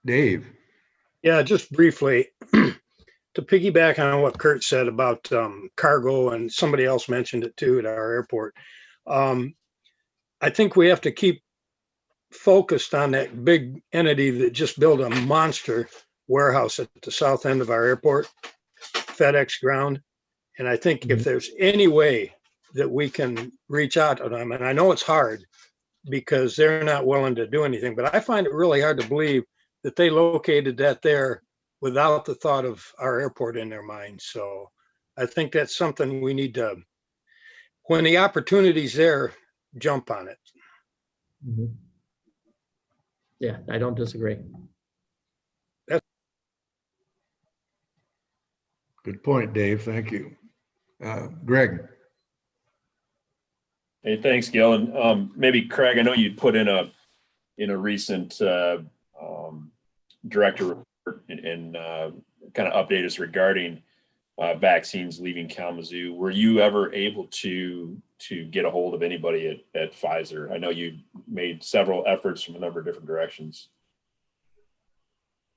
Dave? Yeah, just briefly, to piggyback on what Kurt said about cargo, and somebody else mentioned it too at our airport. I think we have to keep focused on that big entity that just built a monster warehouse at the south end of our airport, FedEx ground. And I think if there's any way that we can reach out to them, and I know it's hard because they're not willing to do anything, but I find it really hard to believe that they located that there without the thought of our airport in their mind. So I think that's something we need to, when the opportunity's there, jump on it. Mm-hmm. Yeah, I don't disagree. Good point, Dave. Thank you. Greg? Hey, thanks, Gil. And maybe Craig, I know you'd put in a recent director report and kind of update us regarding vaccines leaving Kalamazoo. Were you ever able to get a hold of anybody at Pfizer? I know you made several efforts from a number of different directions.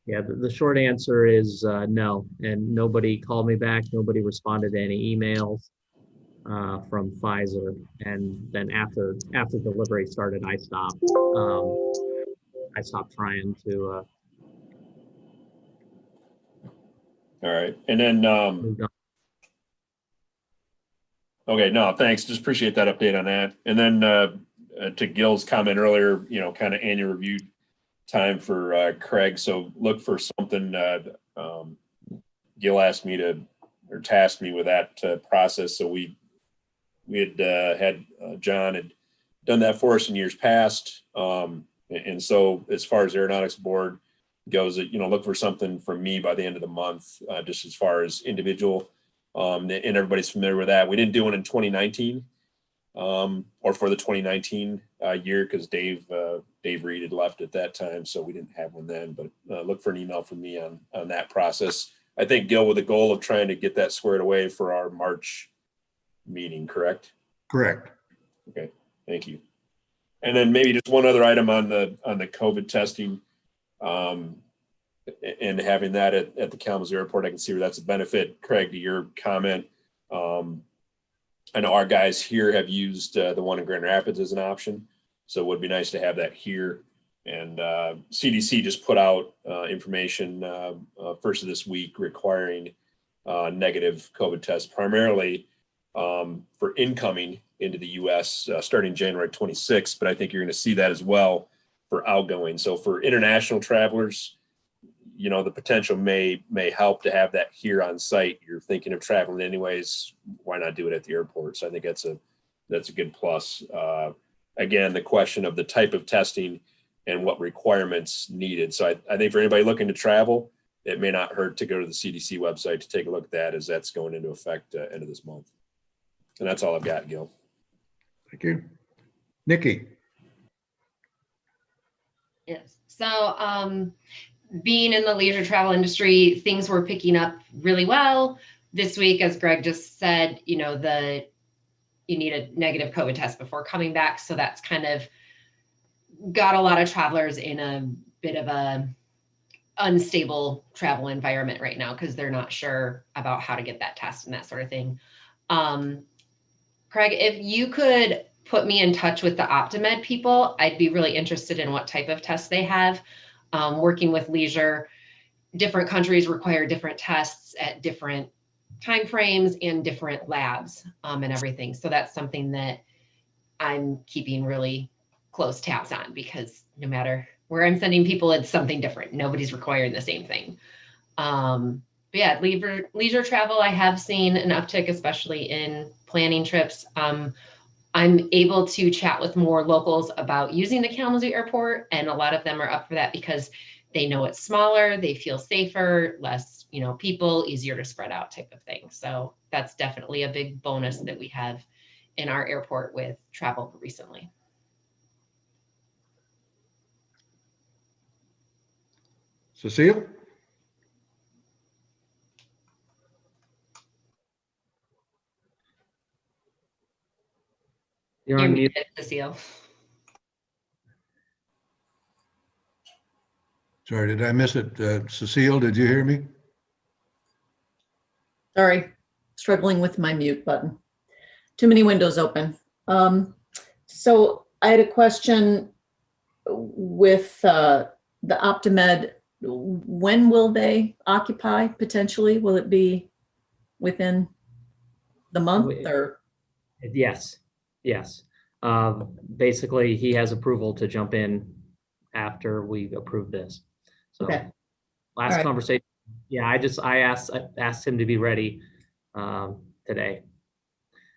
Yeah, the short answer is no, and nobody called me back. Nobody responded to any emails from Pfizer. And then after delivery started, I stopped. I stopped trying to. All right, and then okay, no, thanks. Just appreciate that update on that. And then to Gil's comment earlier, kind of annual review time for Craig. So look for something. Gil asked me to, or tasked me with that process. So we had John had done that for us in years past. And so as far as Aeronautics board goes, look for something from me by the end of the month, just as far as individual. And everybody's familiar with that. We didn't do one in 2019 or for the 2019 year because Dave Reed had left at that time, so we didn't have one then. But look for an email from me on that process. I think, Gil, with the goal of trying to get that squared away for our March meeting, correct? Correct. Okay, thank you. And then maybe just one other item on the COVID testing. And having that at the Kalamazoo Airport, I can see where that's a benefit. Craig, to your comment, I know our guys here have used the one in Grand Rapids as an option, so it would be nice to have that here. And CDC just put out information first of this week requiring negative COVID tests, primarily for incoming into the US starting January 26th, but I think you're going to see that as well for outgoing. So for international travelers, you know, the potential may help to have that here on site. You're thinking of traveling anyways, why not do it at the airport? So I think that's a good plus. Again, the question of the type of testing and what requirements needed. So I think for anybody looking to travel, it may not hurt to go to the CDC website to take a look at that, as that's going into effect end of this month. And that's all I've got, Gil. Thank you. Nikki. Yes. So being in the leisure travel industry, things were picking up really well. This week, as Greg just said, you know, you need a negative COVID test before coming back. So that's kind of got a lot of travelers in a bit of a unstable travel environment right now because they're not sure about how to get that test and that sort of thing. Craig, if you could put me in touch with the Optimed people, I'd be really interested in what type of tests they have. Working with leisure, different countries require different tests at different timeframes and different labs and everything. So that's something that I'm keeping really close tabs on, because no matter where I'm sending people, it's something different. Nobody's requiring the same thing. But yeah, leisure travel, I have seen an uptick, especially in planning trips. I'm able to chat with more locals about using the Kalamazoo Airport, and a lot of them are up for that because they know it's smaller, they feel safer, less, you know, people, easier to spread out type of thing. So that's definitely a big bonus that we have in our airport with travel recently. Cecile? You're on mute. muted, Cecile. Sorry, did I miss it? Cecile, did you hear me? Sorry, struggling with my mute button. Too many windows open. So I had a question with the Optimed. When will they occupy potentially? Will it be within the month or? Yes. Basically, he has approval to jump in after we approve this. So Okay. Last right. conversation. Yeah, I asked him to be ready today.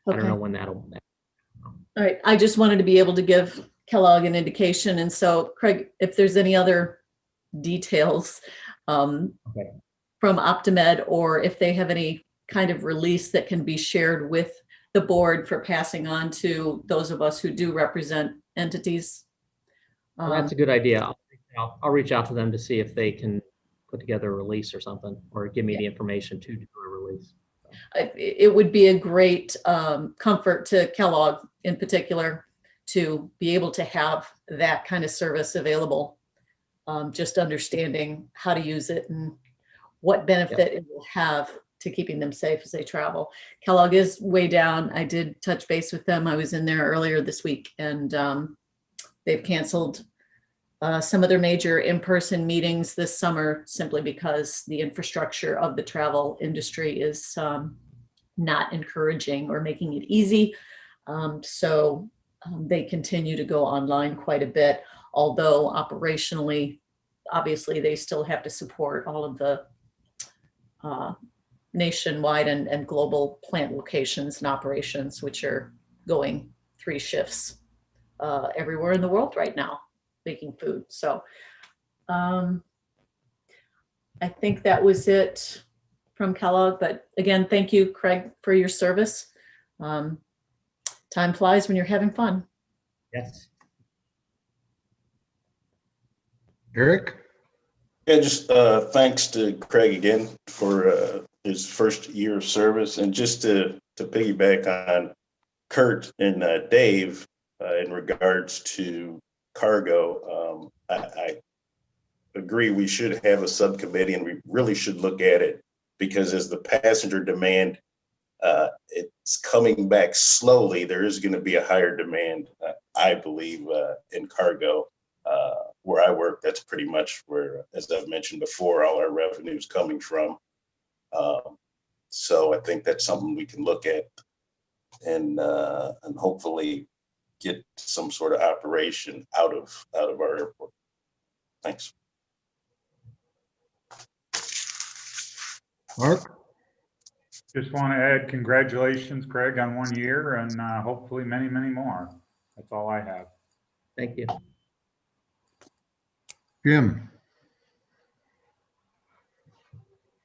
I don't know when that'll. All right. I just wanted to be able to give Kellogg an indication. And so, Craig, if there's any other details from Optimed, or if they have any kind of release that can be shared with the board for passing on to those of us who do represent entities. Well, that's a good idea. I'll reach out to them to see if they can put together a release or something, or give me the information to do a release. It would be a great comfort to Kellogg in particular to be able to have that kind of service available. Just understanding how to use it and what benefit it will have to keeping them safe as they travel. Kellogg is way down. I did touch base with them. I was in there earlier this week, and they've canceled some of their major in-person meetings this summer simply because the infrastructure of the travel industry is not encouraging or making it easy. So they continue to go online quite a bit, although operationally, obviously, they still have to support all of the nationwide and global plant locations and operations, which are going 3 shifts everywhere in the world right now, making food. So I think that was it from Kellogg. But again, thank you, Craig, for your service. Time flies when you're having fun. Yes. Eric? Yeah, just thanks to Craig again for his first year of service, and just to piggyback on Kurt and Dave in regards to cargo. I agree we should have a subcommittee, and we really should look at it, because as the passenger demand it's coming back slowly, there is going to be a higher demand, I believe, in cargo. Where I work, that's pretty much where, as I've mentioned before, all our revenue is coming from. So I think that's something we can look at and hopefully get some sort of operation out of our airport. Thanks. Mark? Just want to add congratulations, Craig, on 1 year, and hopefully many, many more. That's all I have. Thank you. Jim?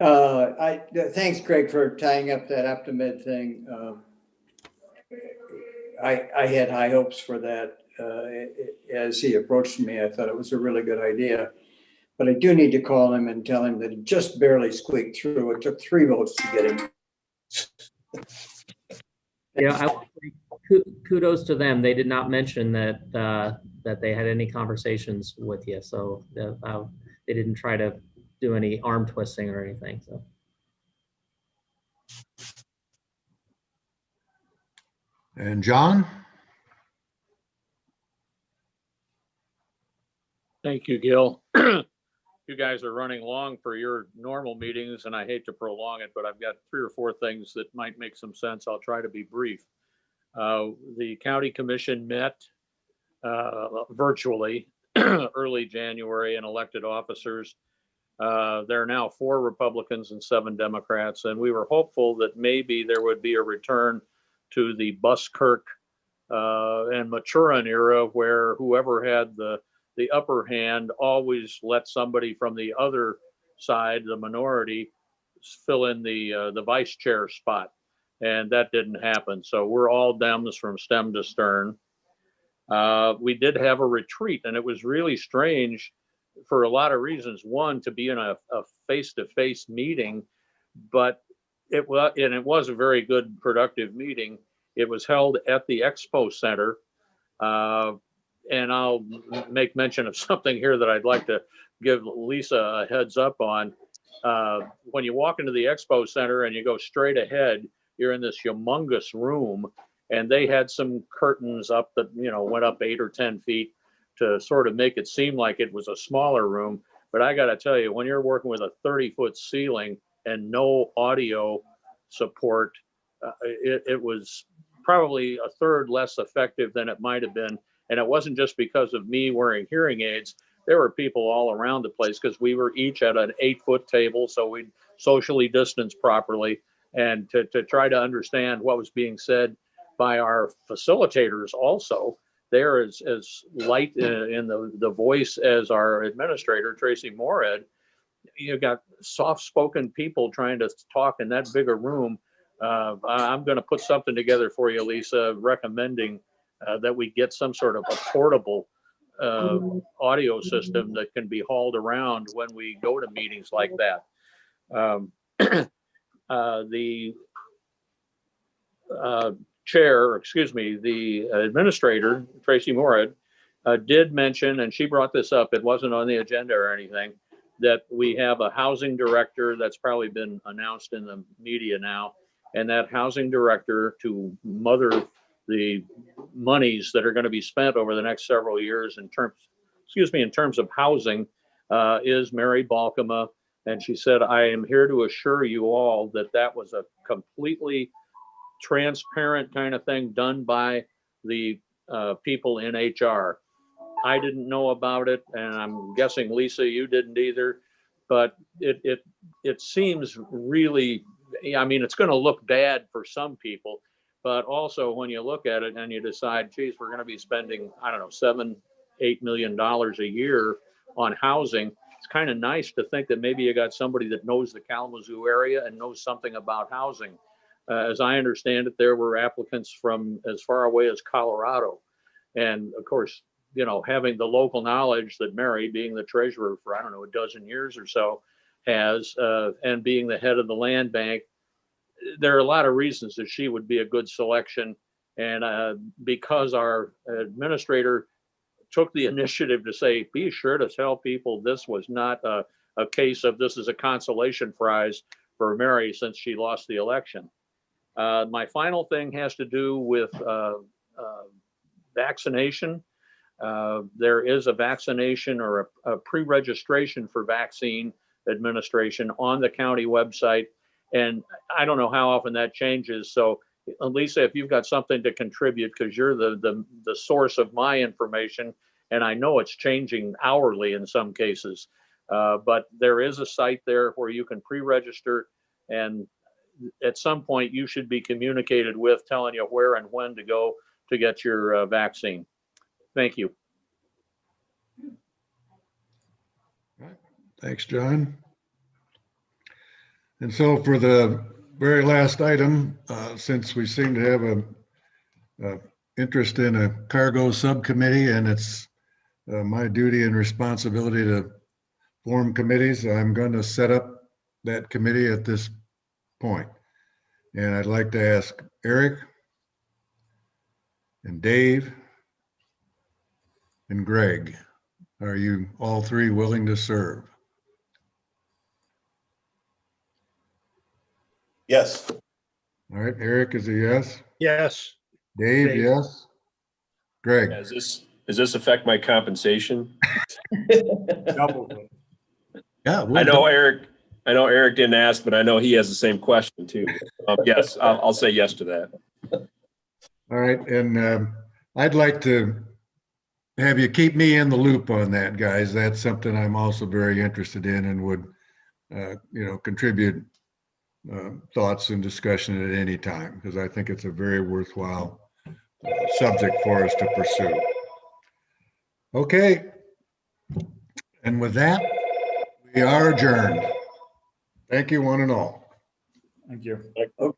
Thanks, Craig, for tying up that Optimid thing. I had high hopes for that. As he approached me, I thought it was a really good idea. But I do need to call him and tell him that he just barely squeaked through. It took 3 votes to get him. Yeah, I would say kudos to them. They did not mention that that they had any conversations with you, so they didn't try to do any arm twisting or anything. So. And John? Thank you, Gil. You guys are running long for your normal meetings, and I hate to prolong it, but I've got 3 or 4 things that might make some sense. I'll try to be brief. The county commission met virtually early January and elected officers. There are now 4 Republicans and 7 Democrats, and we were hopeful that maybe there would be a return to the Buskirk and Maturin era, where whoever had the upper hand always let somebody from the other side, the minority, fill in the vice chair spot. And that didn't happen. So we're all Dems from stem to stern. We did have a retreat, and it was really strange for a lot of reasons. One, to be in a face-to-face meeting, but it was a very good, productive meeting. It was held at the Expo Center. And I'll make mention of something here that I'd like to give Lisa a heads up on. When you walk into the Expo Center and you go straight ahead, you're in this humongous room, and they had some curtains up that, went up 8 or 10 feet to sort of make it seem like it was a smaller room. But I got to tell you, when you're working with a 30-foot ceiling and no audio support, it was probably a third less effective than it might have been. And it wasn't just because of me wearing hearing aids. There were people all around the place because we were each at an 8-foot table, so we'd socially distance properly, and to try to understand what was being said by our facilitators also. They're as light in the voice as our administrator, Tracy Moorhead. You got soft-spoken people trying to talk in that big a room. I'm going to put something together for you, Lisa, recommending that we get some sort of a portable audio system that can be hauled around when we go to meetings like that. The the administrator, Tracy Moorhead, did mention, and she brought this up, it wasn't on the agenda or anything, that we have a housing director that's probably been announced in the media now, and that housing director, to mother the monies that are going to be spent over the next several years in terms of housing, is Mary Balkema. And she said, I am here to assure you all that that was a completely transparent kind of thing done by the people in HR. I didn't know about it, and I'm guessing, Lisa, you didn't either, but it seems really, I mean, it's going to look bad for some people, but also when you look at it and you decide, geez, we're going to be spending, I don't know, $7-8 million a year on housing. It's kind of nice to think that maybe you got somebody that knows the Kalamazoo area and knows something about housing. As I understand it, there were applicants from as far away as Colorado. And of course, having the local knowledge that Mary, being the treasurer for, I don't know, a dozen years or so, has, and being the head of the land bank, there are a lot of reasons that she would be a good selection. And because our administrator took the initiative to say, be sure to tell people this was not a case of this is a consolation prize for Mary since she lost the election. My final thing has to do with vaccination. There is a vaccination or a pre-registration for vaccine administration on the county website. And I don't know how often that changes. So Lisa, if you've got something to contribute, because you're the source of my information, and I know it's changing hourly in some cases. But there is a site there where you can pre-register, and at some point you should be communicated with telling you where and when to go to get your vaccine. Thank you. Thanks, John. And so for the very last item, since we seem to have a interest in a cargo subcommittee, and it's my duty and responsibility to form committees, I'm going to set up that committee at this point. And I'd like to ask Eric and Dave and Greg, are you all three willing to serve? Yes. All right, Eric is a yes. Yes. Dave, yes. Greg. Yeah, does this affect my compensation? Double it. Yeah. I know Eric didn't ask, but I know he has the same question too. Yes, I'll say yes to that. All right, and I'd like to have you keep me in the loop on that, guys. That's something I'm also very interested in and would, contribute thoughts and discussion at any time, because I think it's a very worthwhile subject for us to pursue. Okay. And with that, we are adjourned. Thank you, one and all. Thank you. Okay.